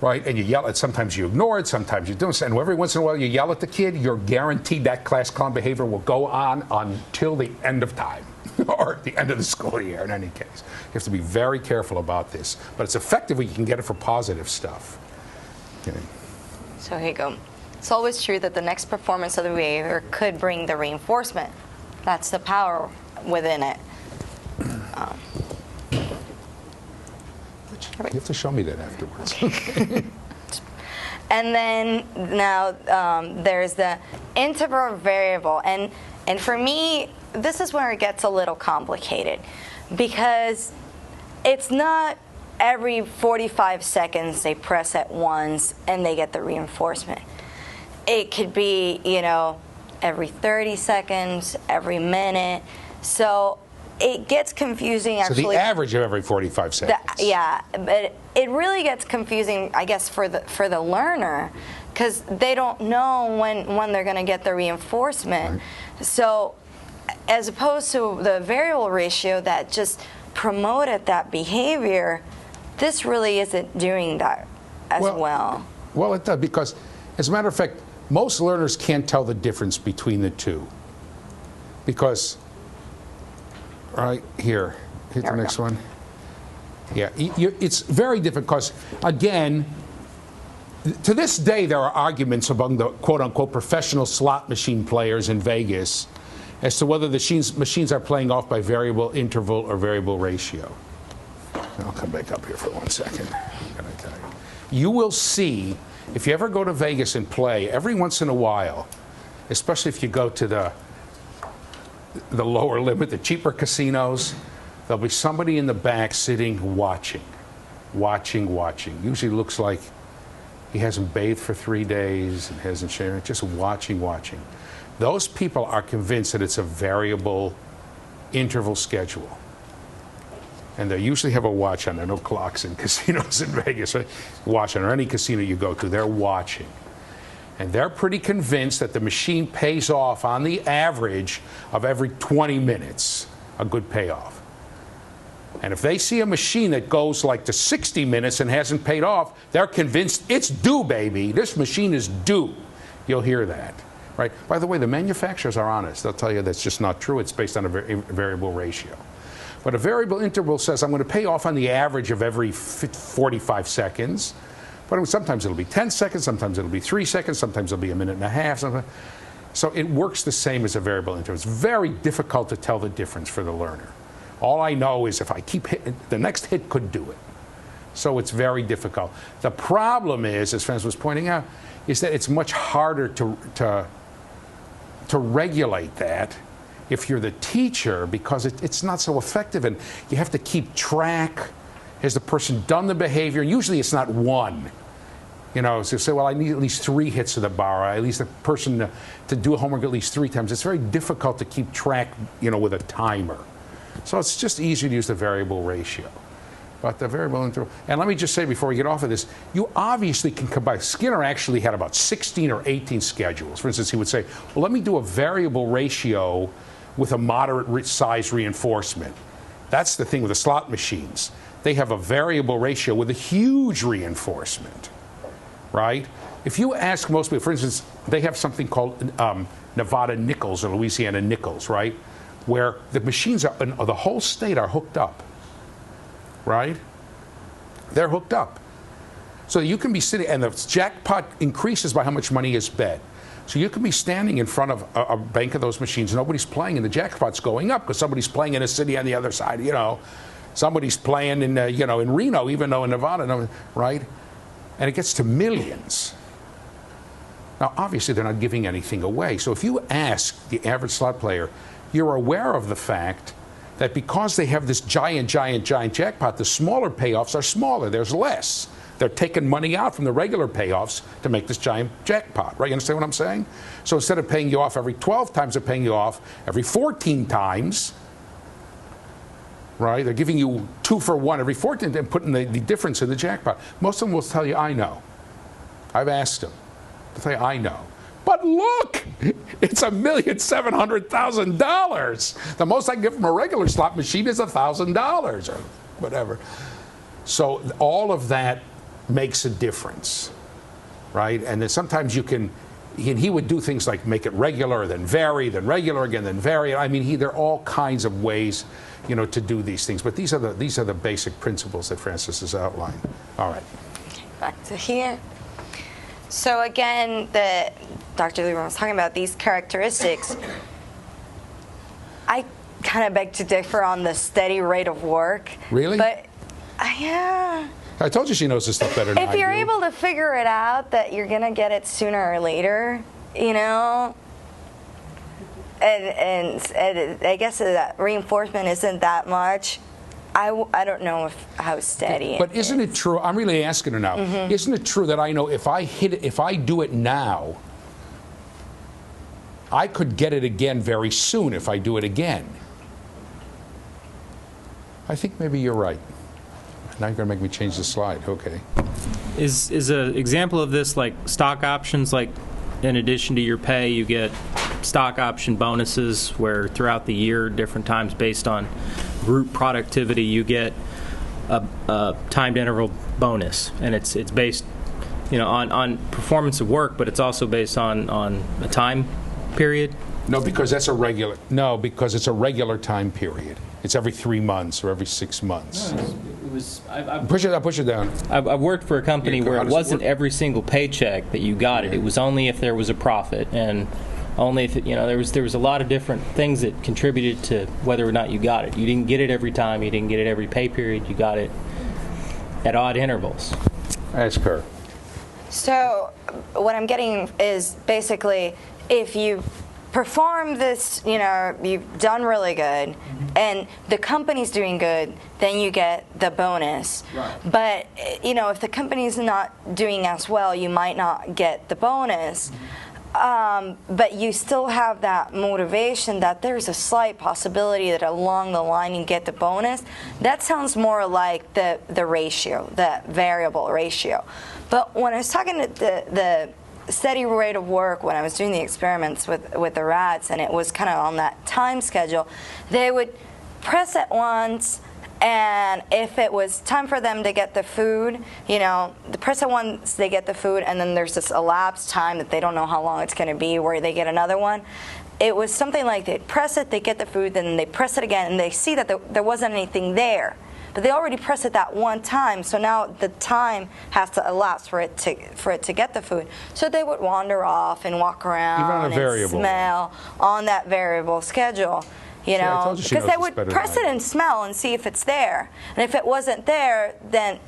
right? And you yell at, sometimes you ignore it, sometimes you don't, and every once in a while you yell at the kid, you're guaranteed that class clown behavior will go on until the end of time, or at the end of the school year in any case. You have to be very careful about this. But it's effective when you can get it for positive stuff. Okay. So here you go. It's always true that the next performance of the behavior could bring the reinforcement. That's the power within it. You have to show me that afterwards. And then now there's the integral variable. And for me, this is where it gets a little complicated, because it's not every 45 seconds they press it once and they get the reinforcement. It could be, every 30 seconds, every minute. So it gets confusing So actually. the average of every 45 seconds. Yeah, but it really gets confusing, I guess, for the learner, because they don't know when they're going to get the reinforcement. Right. So, as opposed to the variable ratio that just promoted that behavior, this really isn't doing that as well. Well, it does, because, as a matter of fact, most learners can't tell the difference between the two. Because, right here, hit the next one. Yeah, it's very different because, again, to this day, there are arguments among the quote-unquote professional slot machine players in Vegas as to whether the machines are playing off by variable interval or variable ratio. I'll come back up here for 1 second. You will see, if you ever go to Vegas and play, every once in a while, especially if you go to the lower limit, the cheaper casinos, there'll be somebody in the back sitting watching. Usually looks like he hasn't bathed for 3 days and hasn't shared, just watching. Those people are convinced that it's a variable interval schedule. And they usually have a watch on. There are no clocks in casinos in Vegas, right? Watching, or any casino you go to, they're watching. And they're pretty convinced that the machine pays off on the average of every 20 minutes, a good payoff. And if they see a machine that goes like to 60 minutes and hasn't paid off, they're convinced it's due, baby. This machine is due. You'll hear that, right? By the way, the manufacturers are honest. They'll tell you that's just not true. It's based on a variable ratio. But a variable interval says I'm going to pay off on the average of every 45 seconds. But sometimes it'll be 10 seconds, sometimes it'll be 3 seconds, sometimes it'll be a minute and a half. So it works the same as a variable interval. It's very difficult to tell the difference for the learner. All I know is if I keep hitting, the next hit could do it. So it's very difficult. The problem is, as Francis was pointing out, is that it's much harder to regulate that if you're the teacher, because it's not so effective, and you have to keep track. Has the person done the behavior? Usually it's not one. You know, so say, well, I need at least 3 hits of the bar, or at least the person to do homework at least 3 times. It's very difficult to keep track, you know, with a timer. So it's just easier to use the variable ratio. But the variable interval, and let me just say before we get off of this, you obviously can combine. Skinner actually had about 16 or 18 schedules. For instance, he would say, well, let me do a variable ratio with a moderate size reinforcement. That's the thing with the slot machines. They have a variable ratio with a huge reinforcement, right? If you ask most people, for instance, they have something called Nevada nickels or Louisiana nickels, right? Where the machines are, the whole state are hooked up, right? They're hooked up. So you can be sitting, and the jackpot increases by how much money is bet. So you can be standing in front of a bank of those machines, nobody's playing, and the jackpot's going up because somebody's playing in a city on the other side, you know. Somebody's playing in, you know, in Reno, even though in Nevada, right? And it gets to millions. Now, obviously, they're not giving anything away. So if you ask the average slot player, you're aware of the fact that because they have this giant jackpot, the smaller payoffs are smaller. There's less. They're taking money out from the regular payoffs to make this giant jackpot, right? You understand what I'm saying? So instead of paying you off every 12 times, they're paying you off every 14 times, right? They're giving you 2 for 1 every 14 and putting the difference in the jackpot. Most of them will tell you, I know. I've asked them. They'll tell you, I know. But look, it's $1,700,000. The most I can get from a regular slot machine is $1,000 or whatever. So all of that makes a difference, right? And then sometimes you can, he would do things like make it regular, then vary, then regular again, then vary. I mean, there are all kinds of ways, you know, to do these things. But these are the basic principles that Francis has outlined. All right. Back to here. So again, Dr. Lieberman was talking about these characteristics. I kind of beg to differ on the steady rate of work. Really? But yeah. I told you she knows this stuff better than I do. If you're able to figure it out that you're going to get it sooner or later, you know, and I guess that reinforcement isn't that much, I don't know how steady But isn't it true, I'm really asking her now, isn't it true that I know if I do it now, I could get it again very soon if I do it again? I think maybe you're right. Now you're going to make me change the slide. Okay. Is an example of this like stock options, like in addition to your pay, you get stock option bonuses where throughout the year, different times based on group productivity, you get a timed interval bonus, and it's based, on performance of work, but it's also based on a time period. No, because that's a regular. No, because it's a regular time period. It's every 3 months or every 6 months. No, it was. I'll Push it down. I've worked for a company where it wasn't every single paycheck that you got it. It was only if there was a profit, and only if there was a lot of different things that contributed to whether or not you got it. You didn't get it every time. You didn't get it every pay period. You got it at odd intervals. Ask her. So what I'm getting is basically if you perform this, you've done really good, and the company's doing good, then you get the bonus. Right. But, if the company's not doing as well, you might not get the bonus. But you still have that motivation that there's a slight possibility that along the line you get the bonus. That sounds more like the ratio, the variable ratio. But when I was talking to the steady rate of work, when I was doing the experiments with the rats, and it was kind of on that time schedule, they would press it once, and if it was time for them to get the food, the press it once, they get the food, and then there's this elapsed time that they don't know how long it's going to be where they get another one. It was something like they press it, they get the food, then they press it again, and they see that there wasn't anything there. But they already pressed it that one time, so now the time has to elapse for it to get the food. So they would wander off and walk around and smell on that variable schedule, because they would press it and smell and see if it's there. And if it wasn't there, then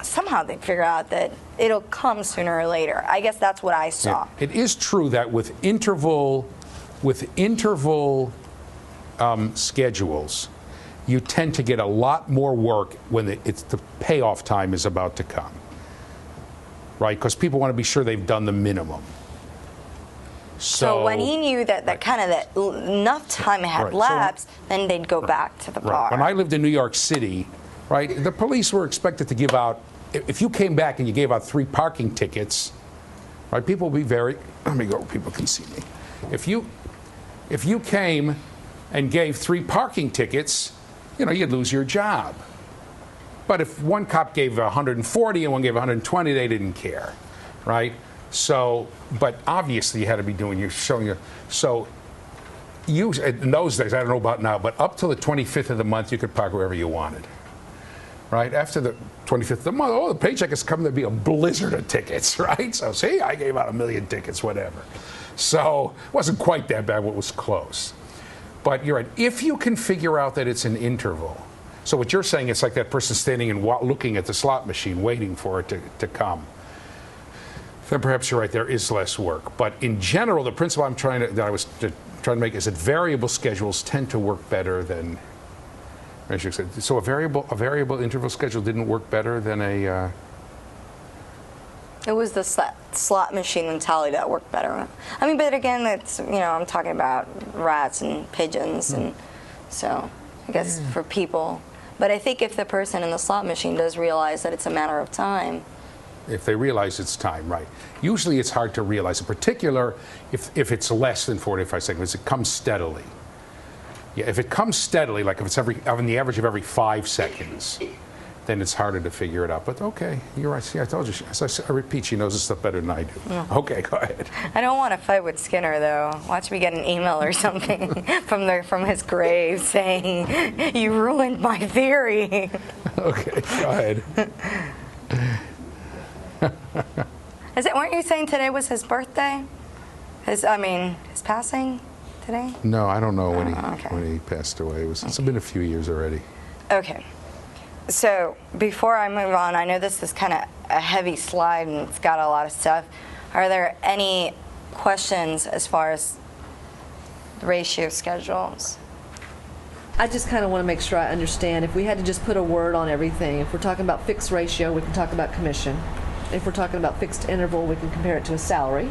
somehow they figure out that it'll come sooner or later. I guess that's what I saw. Yeah. It is true that with interval schedules, you tend to get a lot more work when the payoff time is about to come, right? Because people want to be sure they've done the minimum. So when he knew that enough time had lapsed, then they'd go back to the bar. When I lived in New York City, right, the police were expected to give out, if you came back and you gave out 3 parking tickets, right, people would be very, let me go where people can see me. If you came and gave 3 parking tickets, you'd lose your job. But if one cop gave 140 and one gave 120, they didn't care, right? So, but obviously you had to be showing your, so in those days, I don't know about now, but up till the 25th of the month, you could park wherever you wanted, right? After the 25th of the month, the paycheck is coming to be a blizzard of tickets, right? So see, I gave out 1 million tickets, whatever. So it wasn't quite that bad, but it was close. But you're right. If you can figure out that it's an interval, so what you're saying, it's like that person standing and looking at the slot machine, waiting for it to come. Then perhaps you're right. There is less work. But in general, the principle that I was trying to make is that variable schedules tend to work better than. So a variable interval schedule didn't work better than a. It was the slot machine mentality that worked better. I mean, but again, it's I'm talking about rats and pigeons, and so I guess for people. But I think if the person in the slot machine does realize that it's a matter of time. If they realize it's time, right. Usually it's hard to realize, in particular if it's less than 45 seconds, it comes steadily. Yeah, if it comes steadily, like if it's on the average of every 5 seconds, then it's harder to figure it out. But okay, you're right. See, I told you. As I repeat, she knows this stuff better than I do. Yeah. Okay, go ahead. I don't want to fight with Skinner, though. Watch me get an email or something from his grave saying, "You ruined my theory." Okay, go ahead. Weren't you saying today was his birthday? His passing today? No, I don't know when he passed away. It's been a few years already. Okay. So before I move on, I know this is kind of a heavy slide and it's got a lot of stuff. Are there any questions as far as the ratio schedules? I just kind of want to make sure I understand. If we had to just put a word on everything, if we're talking about fixed ratio, we can talk about commission. If we're talking about fixed interval, we can compare it to a salary,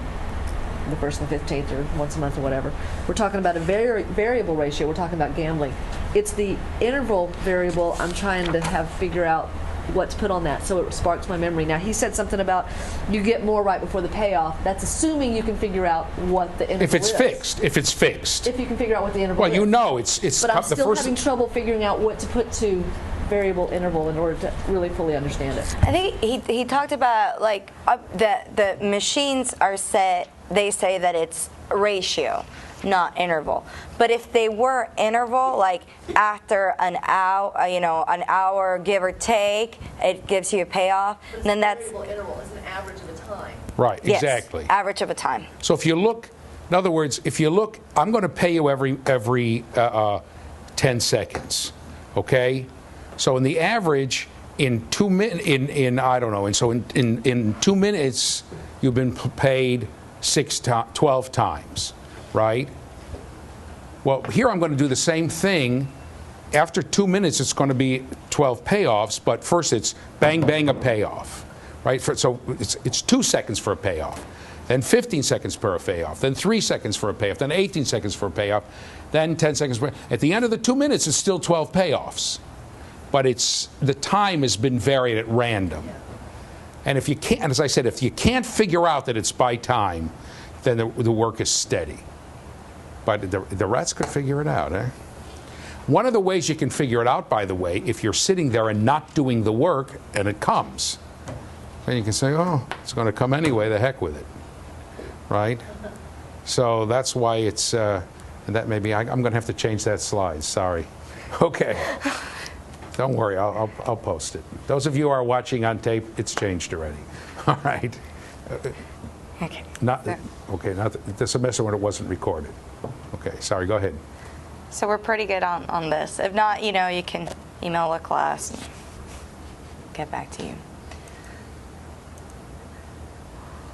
the 1st and 15th or once a month or whatever. We're talking about a variable ratio, we're talking about gambling. It's the interval variable I'm trying to figure out what's put on that, so it sparks my memory. Now, he said something about you get more right before the payoff. That's assuming you can figure out what the interval is. If it's fixed. If it's fixed. If you can figure out what the interval is. Well, you know it's But I'm the still first. having trouble figuring out what to put to variable interval in order to really fully understand it. I think he talked about like the machines are set. They say that it's ratio, not interval. But if they were interval, like after an hour, an hour give or take, it gives you a payoff. Then that's variable interval is an average of a time. Right, yes, exactly. average of a time. So if you look, in other words, if you look, I'm going to pay you every 10 seconds, okay? So in the average, in 2 minutes, I don't know, and so in 2 minutes, you've been paid 12 times, right? Well, here I'm going to do the same thing. After 2 minutes, it's going to be 12 payoffs, but first it's bang, bang, a payoff, right? So it's 2 seconds for a payoff, then 15 seconds for a payoff, then 3 seconds for a payoff, then 18 seconds for a payoff, then 10 seconds for. At the end of the 2 minutes, it's still 12 payoffs, but the time has been varied at random. And if you can't, and as I said, if you can't figure out that it's by time, then the work is steady. But the rats could figure it out, eh? One of the ways you can figure it out, by the way, if you're sitting there and not doing the work and it comes, then you can say, oh, it's going to come anyway, the heck with it, right? So that's why it's, and that maybe, I'm going to have to change that slide, sorry. Okay. Don't worry, I'll post it. Those of you who are watching on tape, it's changed already. All right. Okay. Not the semester when it wasn't recorded. Okay, sorry, go ahead. So we're pretty good on this. If not, you can email the class and get back to you.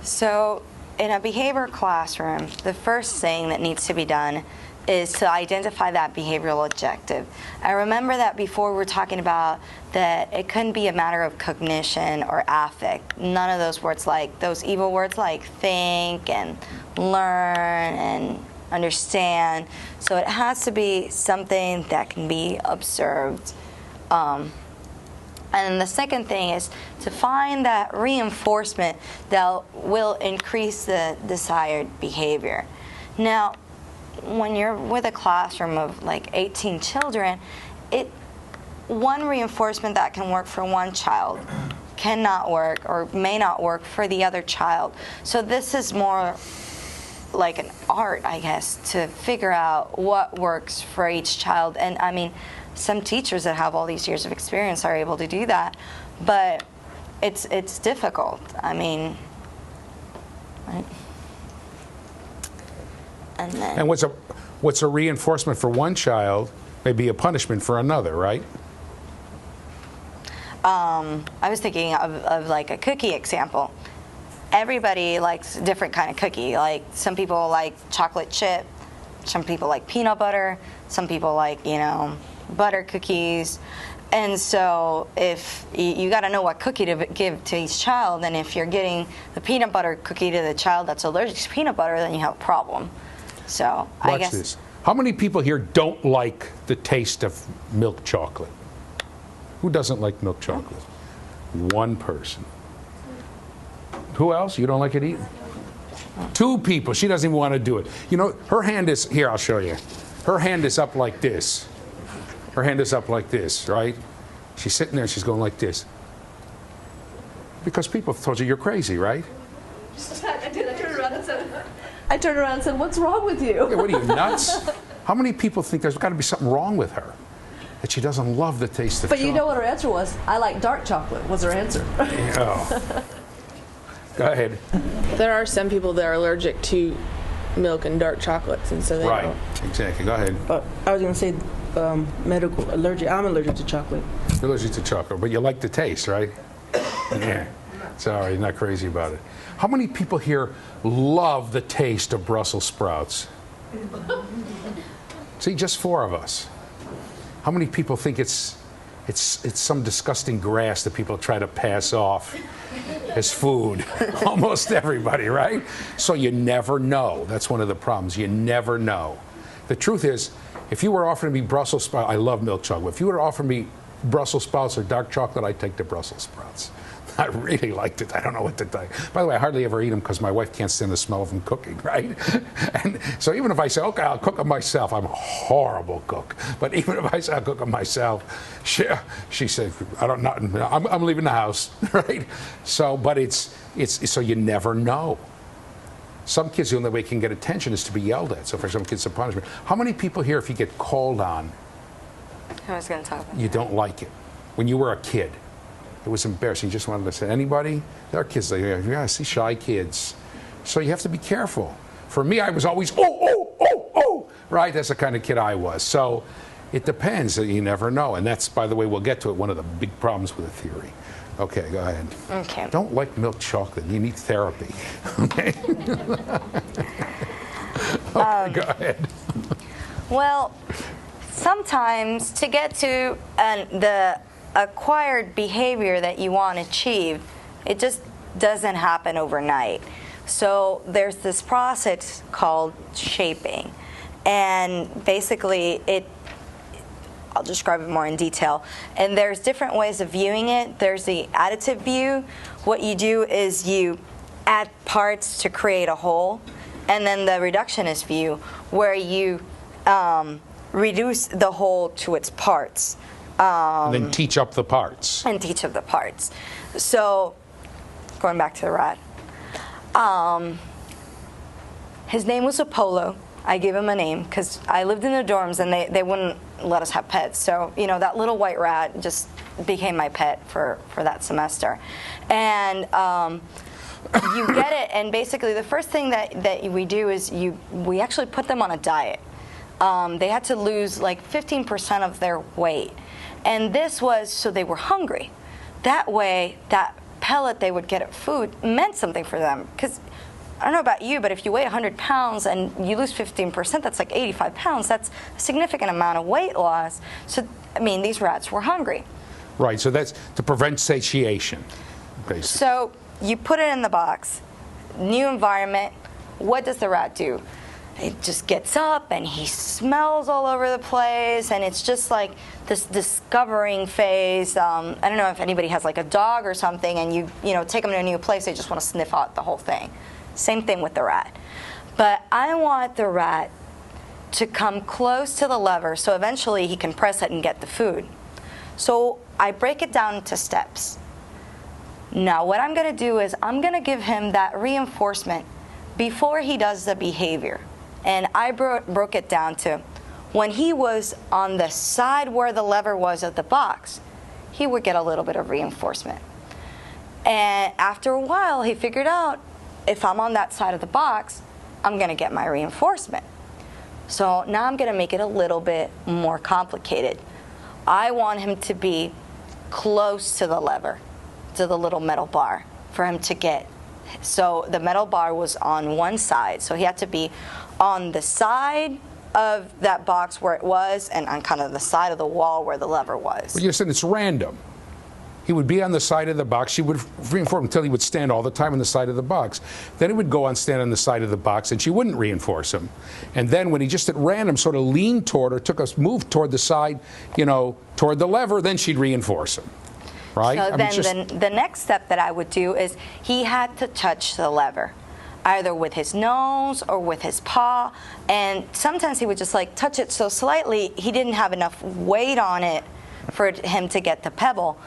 So in a behavior classroom, the first thing that needs to be done is to identify that behavioral objective. I remember that before we were talking about that it couldn't be a matter of cognition or affect. None of those words, like those evil words like think and learn and understand. So it has to be something that can be observed. And the second thing is to find that reinforcement that will increase the desired behavior. Now, when you're with a classroom of like 18 children, one reinforcement that can work for one child cannot work or may not work for the other child. So this is more like an art, I guess, to figure out what works for each child. And I mean, some teachers that have all these years of experience are able to do that, but it's difficult. I mean, right? And what's a reinforcement for one child may be a punishment for another, right? I was thinking of like a cookie example. Everybody likes a different kind of cookie. Like some people like chocolate chip, some people like peanut butter, some people like, butter cookies. And so if you got to know what cookie to give to each child, and if you're getting the peanut butter cookie to the child that's allergic to peanut butter, then you have a problem. So I guess. Watch this. How many people here don't like the taste of milk chocolate? Who doesn't like milk chocolate? One person. Who else? You don't like it either? 2 people. She doesn't even want to do it. Her hand is, here, I'll show you. Her hand is up like this. Her hand is up like this, right? She's sitting there, she's going like this. Because people have told you you're crazy, right? I did. I turned around and said, what's wrong with you? Yeah, what are you, nuts? How many people think there's got to be something wrong with her? That she doesn't love the taste of chocolate. But you know what her answer was? I like dark chocolate, was her answer. Oh. Go ahead. There are some people that are allergic to milk and dark chocolates, and so they Right, don't. exactly. Go ahead. I was going to say medical allergic. I'm allergic to chocolate. You're allergic to chocolate, but you like the taste, right? Yeah. Sorry, you're not crazy about it. How many people here love the taste of Brussels sprouts? See, just 4 of us. How many people think it's some disgusting grass that people try to pass off as food? Almost everybody, right? So you never know. That's one of the problems. You never know. The truth is, If you were offering me Brussels sprouts, I love milk chocolate. If you were to offer me Brussels sprouts or dark chocolate, I'd take the Brussels sprouts. I really liked it. I don't know what to tell you. By the way, I hardly ever eat them because my wife can't stand the smell of them cooking, right? And so even if I say, okay, I'll cook them myself, I'm a horrible cook. But even if I say I'll cook them myself, she said, I'm leaving the house, right? So, but it's so you never know. Some kids, the only way they can get attention is to be yelled at. So for some kids, it's a punishment. How many people here, if you get called on, I was going to talk about you don't like it? When you were a kid, it was embarrassing. You just wanted to say, anybody? There are kids like, yeah, I see shy kids. So you have to be careful. For me, I was always, oh, right? That's the kind of kid I was. So it depends. You never know. And that's, by the way, we'll get to it, one of the big problems with the theory. Okay, go ahead. Okay. Don't like milk chocolate. You need therapy. Okay? Okay, go ahead. Well, sometimes to get to the acquired behavior that you want to achieve, it just doesn't happen overnight. So there's this process called shaping. And basically I'll describe it more in detail. And there's different ways of viewing it. There's the additive view. What you do is you add parts to create a whole. And then the reductionist view, where you reduce the whole to its parts. And then teach up the parts. And teach up the parts. So, going back to the rat. His name was Apollo. I gave him a name because I lived in the dorms and they wouldn't let us have pets. So, you know, that little white rat just became my pet for that semester. And you get it, and basically the first thing that we do is we actually put them on a diet. They had to lose like 15% of their weight. And this was so they were hungry. That way, that pellet they would get at food meant something for them. Because I don't know about you, but if you weigh 100 pounds and you lose 15%, that's like 85 pounds. That's a significant amount of weight loss. So, I mean, these rats were hungry. Right, so that's to prevent satiation, basically. So you put it in the box, new environment. What does the rat do? It just gets up and he smells all over the place, and it's just like this discovering phase. I don't know if anybody has like a dog or something, and you take them to a new place, they just want to sniff out the whole thing. Same thing with the rat. But I want the rat to come close to the lever so eventually he can press it and get the food. So I break it down into steps. Now what I'm going to do is I'm going to give him that reinforcement before he does the behavior. And I broke it down to when he was on the side where the lever was of the box, he would get a little bit of reinforcement. And after a while, he figured out, if I'm on that side of the box, I'm going to get my reinforcement. So now I'm going to make it a little bit more complicated. I want him to be close to the lever, to the little metal bar, for him to get. So the metal bar was on one side, so he had to be on the side of that box where it was and on kind of the side of the wall where the lever was. But you said it's random. He would be on the side of the box. She would reinforce him until he would stand all the time on the side of the box. Then he would go on stand on the side of the box, and she wouldn't reinforce him. And then when he just at random sort of leaned toward or took a move toward the side, toward the lever, then she'd reinforce him. Right? So then the next step that I would do is he had to touch the lever, either with his nose or with his paw. And sometimes he would just like touch it so slightly he didn't have enough weight on it for him to get the pebble.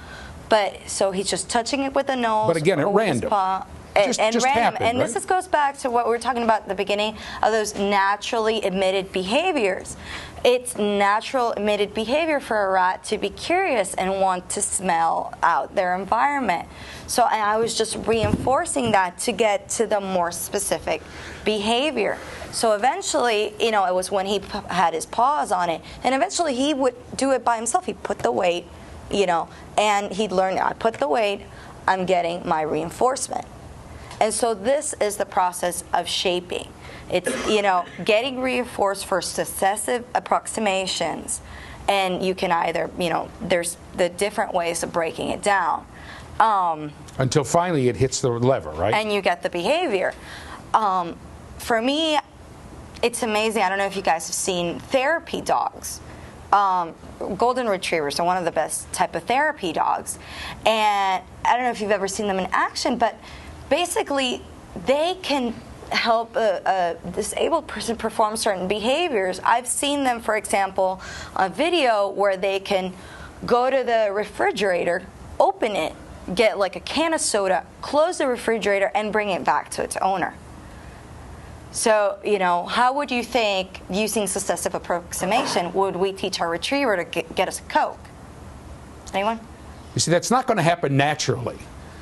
But so he's just touching it with the nose. But again, at or with random. His paw. Just random. happened, and right? this goes back to what we were talking about at the beginning of those naturally emitted behaviors. It's natural emitted behavior for a rat to be curious and want to smell out their environment. So and I was just reinforcing that to get to the more specific behavior. So eventually, it was when he had his paws on it, and eventually he would do it by himself. He'd put the weight, and he'd learn, I put the weight, I'm getting my reinforcement. And so this is the process of shaping. It's, getting reinforced for successive approximations. And you can either, there's the different ways of breaking it down. Until finally it hits the lever, right? And you get the behavior. For me, it's amazing. I don't know if you guys have seen therapy dogs. Golden retrievers are one of the best type of therapy dogs. And I don't know if you've ever seen them in action, but basically they can help a disabled person perform certain behaviors. I've seen them, for example, on video where they can go to the refrigerator, open it, get like a can of soda, close the refrigerator, and bring it back to its owner. So, you know, how would you think, using successive approximation, would we teach our retriever to get us a Coke? Anyone? You see, that's not going to happen naturally.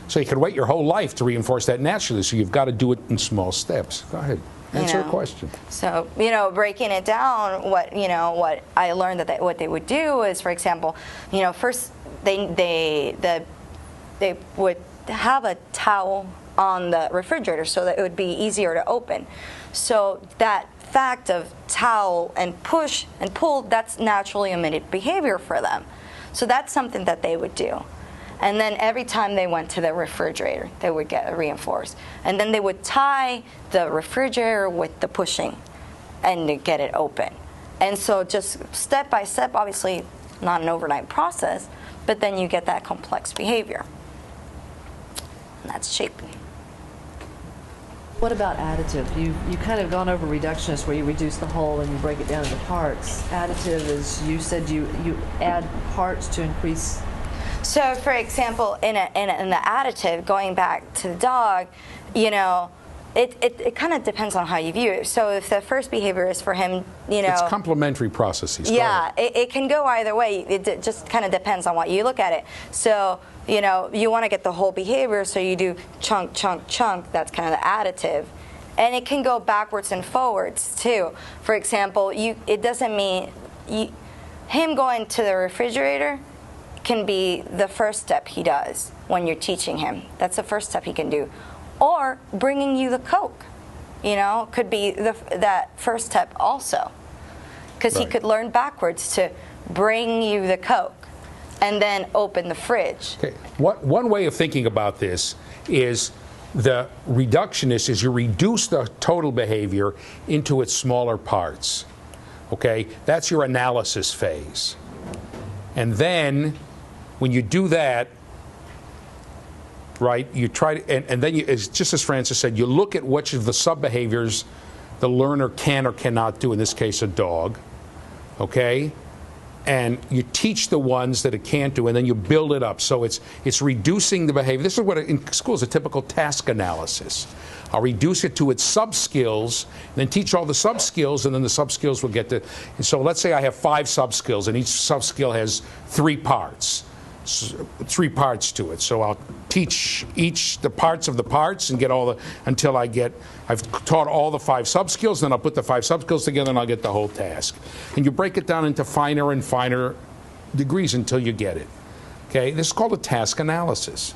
So you could wait your whole life to reinforce that naturally, so you've got to do it in small steps. Go ahead. Answer a question. So, you know, breaking it down, what I learned that what they would do is, for example, you know, first they would have a towel on the refrigerator so that it would be easier to open. So that fact of towel and push and pull, that's naturally emitted behavior for them. So that's something that they would do. And then every time they went to the refrigerator, they would get reinforced. And then they would tie the refrigerator with the pushing and to get it open. And so just step by step, obviously not an overnight process, but then you get that complex behavior. And that's shaping. What about additive? You kind of gone over reductionist, where you reduce the whole and you break it down into parts. Additive is, you said you add parts to increase. So, for example, in the additive, going back to the dog, you know, it kind of depends on how you view it. So if the first behavior is for him, you know, it's complementary processes. Yeah, it can go either way. It just kind of depends on what you look at it. So, you know, you want to get the whole behavior, so you do chunk, chunk, chunk. That's kind of the additive. And it can go backwards and forwards, too. For example, it doesn't mean him going to the refrigerator can be the first step he does when you're teaching him. That's the first step he can do. Or bringing you the Coke, you know, could be that first step also. Because he could learn backwards to bring you the Coke and then open the fridge. Okay. One way of thinking about this is the reductionist is you reduce the total behavior into its smaller parts. Okay? That's your analysis phase. And then when you do that, right, you try to, and then you, just as Francis said, you look at which of the sub-behaviors the learner can or cannot do, in this case a dog, okay? And you teach the ones that it can't do, and then you build it up. So it's reducing the behavior. This is what in school is a typical task analysis. I'll reduce it to its sub-skills, then teach all the sub-skills, and then the sub-skills will get to, and so let's say I have 5 sub-skills, and each sub-skill has 3 parts. 3 parts to it. So I'll teach the parts of the parts and get all the, until I've taught all the 5 sub-skills, then I'll put the 5 sub-skills together and I'll get the whole task. And you break it down into finer and finer degrees until you get it. Okay, this is called a task analysis.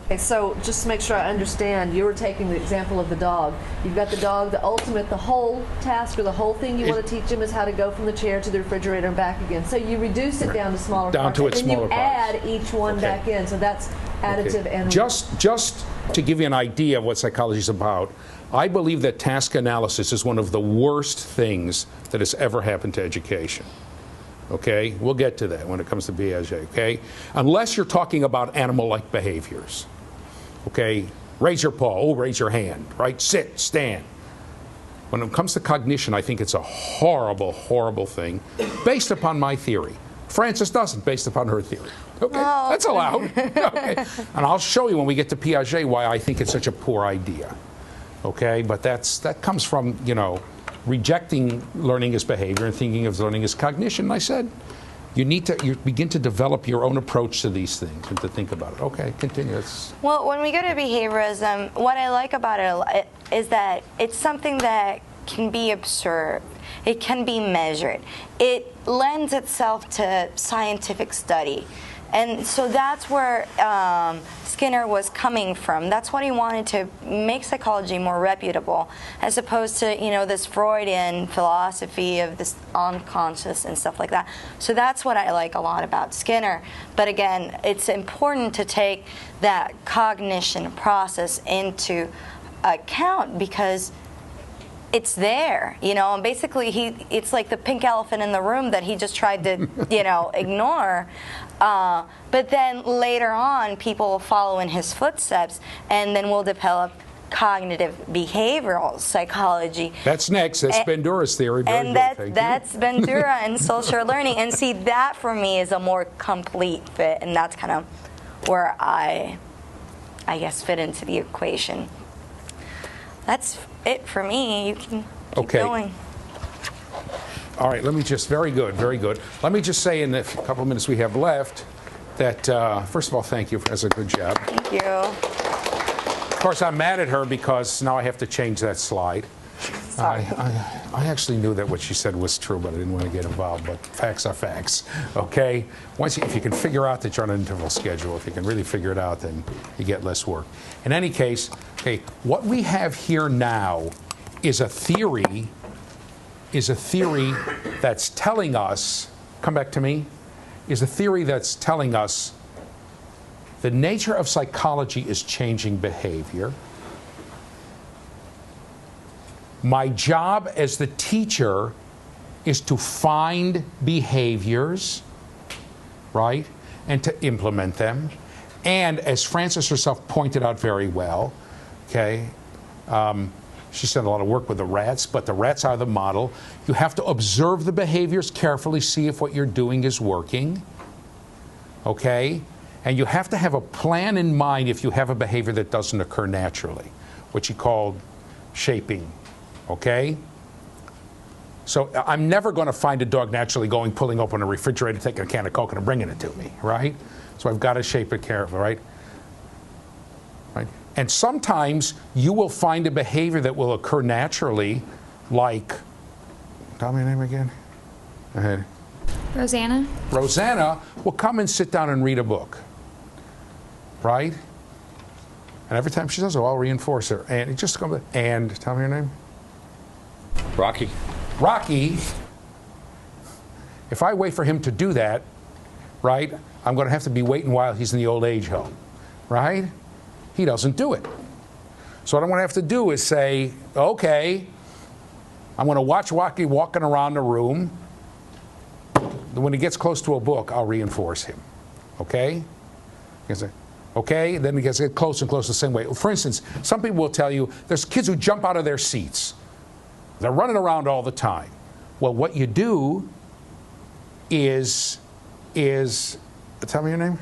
Okay, so just to make sure I understand, you were taking the example of the dog. You've got the dog, the ultimate, the whole task or the whole thing you want to teach him is how to go from the chair to the refrigerator and back again. So you reduce it down to smaller parts. To its smaller parts. And then you add each one back in. So that's additive and... Just to give you an idea of what psychology is about, I believe that task analysis is one of the worst things that has ever happened to education. Okay? We'll get to that when it comes to Piaget, okay? Unless you're talking about animal-like behaviors. Okay? Raise your paw, oh, raise your hand, right? Sit, stand. When it comes to cognition, I think it's a horrible, horrible thing, based upon my theory. Frances doesn't, based upon her theory. Okay? Oh. That's allowed. Okay. And I'll show you when we get to Piaget why I think it's such a poor idea. Okay? But that comes from, you know, rejecting learning as behavior and thinking of learning as cognition. And I said, you begin to develop your own approach to these things and to think about it. Okay, continue. Well, when we go to behaviorism, what I like about it is that it's something that can be observed. It can be measured. It lends itself to scientific study. And so that's where Skinner was coming from. That's what he wanted to make psychology more reputable, as opposed to, you know, this Freudian philosophy of this unconscious and stuff like that. So that's what I like a lot about Skinner. But again, it's important to take that cognition process into account, because it's there, and basically it's like the pink elephant in the room that he just tried to, ignore. But then later on, people will follow in his footsteps, and then we'll develop cognitive behavioral psychology. That's next. That's Bandura's theory. Very And good. that's Bandura and social learning. And see, that for me is a more complete fit, and that's kind of where I guess, fit into the equation. That's it for me. You can keep going. All right, let me just, very good. Let me just say in the couple of minutes we have left that, first of all, thank you. That's a good job. Thank you. Of course, I'm mad at her because now I have to change that slide. Sorry. I actually knew that what she said was true, but I didn't want to get involved. But facts are facts, okay? If you can figure out that you're on an interval schedule, if you can really figure it out, then you get less work. In any case, okay, what we have here now is a theory that's telling us, come back to me, is a theory that's telling us the nature of psychology is changing behavior. My job as the teacher is to find behaviors, right, and to implement them. And as Frances herself pointed out very well, okay, she's done a lot of work with the rats, but the rats are the model. You have to observe the behaviors carefully, see if what you're doing is working, okay? And you have to have a plan in mind if you have a behavior that doesn't occur naturally, what she called shaping. Okay? So I'm never going to find a dog naturally pulling open a refrigerator, taking a can of Coke and bringing it to me, right? So I've got to shape it carefully, right? Right? And sometimes you will find a behavior that will occur naturally, like, tell me your name again. Go ahead. Rosanna. Rosanna will come and sit down and read a book, right? And every time she does it, I'll reinforce her. And just come and tell me your name. Rocky. Rocky, if I wait for him to do that, right, I'm going to have to be waiting while he's in the old age home, right? He doesn't do it. So what I'm going to have to do is say, okay, I'm going to watch Rocky walking around the room. When he gets close to a book, I'll reinforce him, okay? Okay, then he gets close and close the same way. For instance, some people will tell you there's kids who jump out of their seats. They're running around all the time. Well, what you do is tell me your name?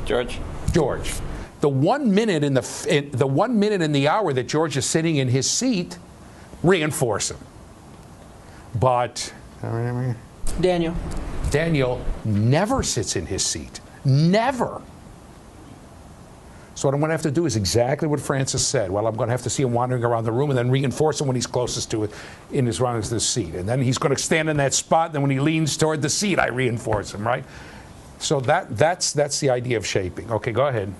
George. George. The 1 minute in the 1 minute in the hour that George is sitting in his seat, reinforce him. But tell me your name again? Daniel. Daniel never sits in his seat. Never. So what I'm going to have to do is exactly what Frances said. Well, I'm going to have to see him wandering around the room and then reinforce him when he's closest to it, in his round to the seat. And then he's going to stand in that spot, and then when he leans toward the seat, I reinforce him, right? So that's the idea of shaping. Okay, go ahead.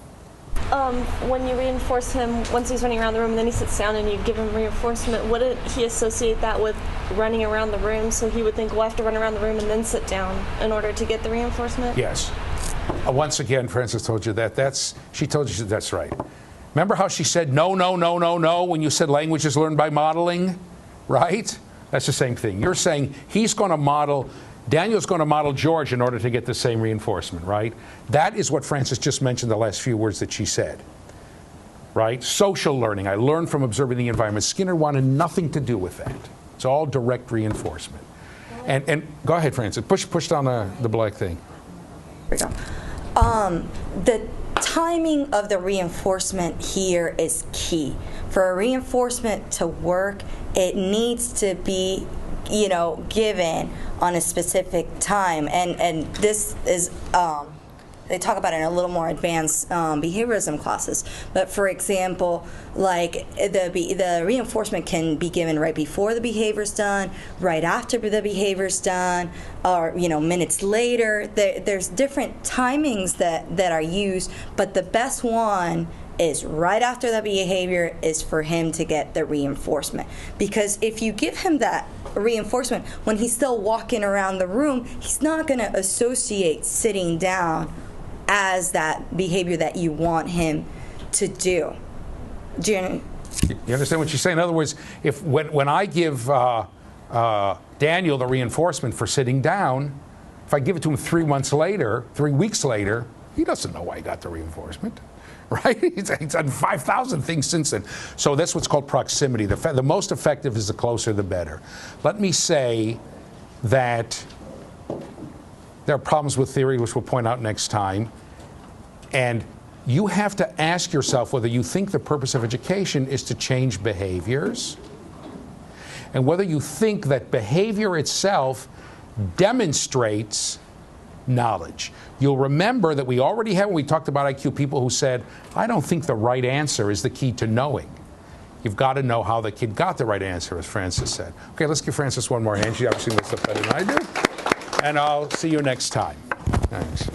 When you reinforce him, once he's running around the room and then he sits down and you give him reinforcement, wouldn't he associate that with running around the room? So he would think, well, I have to run around the room and then sit down in order to get the reinforcement? Yes. Once again, Frances told you that. She told you that's right. Remember how she said no, no, no, no, no when you said language is learned by modeling? Right? That's the same thing. You're saying he's going to model, Daniel's going to model George in order to get the same reinforcement, right? That is what Frances just mentioned, the last few words that she said. Right? Social learning. I learned from observing the environment. Skinner wanted nothing to do with that. It's all direct reinforcement. And go ahead, Frances. Push down the black thing. Here we go. The timing of the reinforcement here is key. For a reinforcement to work, it needs to be, given on a specific time. And this is, they talk about it in a little more advanced behaviorism classes. But for example, like the reinforcement can be given right before the behavior's done, right after the behavior's done, or minutes later. There's different timings that are used, but the best one is right after the behavior is for him to get the reinforcement. Because if you give him that reinforcement when he's still walking around the room, he's not going to associate sitting down as that behavior that you want him to do. You understand what she's saying? In other words, when I give Daniel the reinforcement for sitting down, if I give it to him 3 weeks later, he doesn't know why he got the reinforcement. Right? He's done 5,000 things since then. So that's what's called proximity. The most effective is the closer the better. Let me say that there are problems with theory, which we'll point out next time. And you have to ask yourself whether you think the purpose of education is to change behaviors, and whether you think that behavior itself demonstrates knowledge. You'll remember that we already had, when we talked about IQ, people who said, I don't think the right answer is the key to knowing. You've got to know how the kid got the right answer, as Frances said. Okay, let's give Frances one more hand. She obviously knows stuff better than I do. And I'll see you next time. Thanks.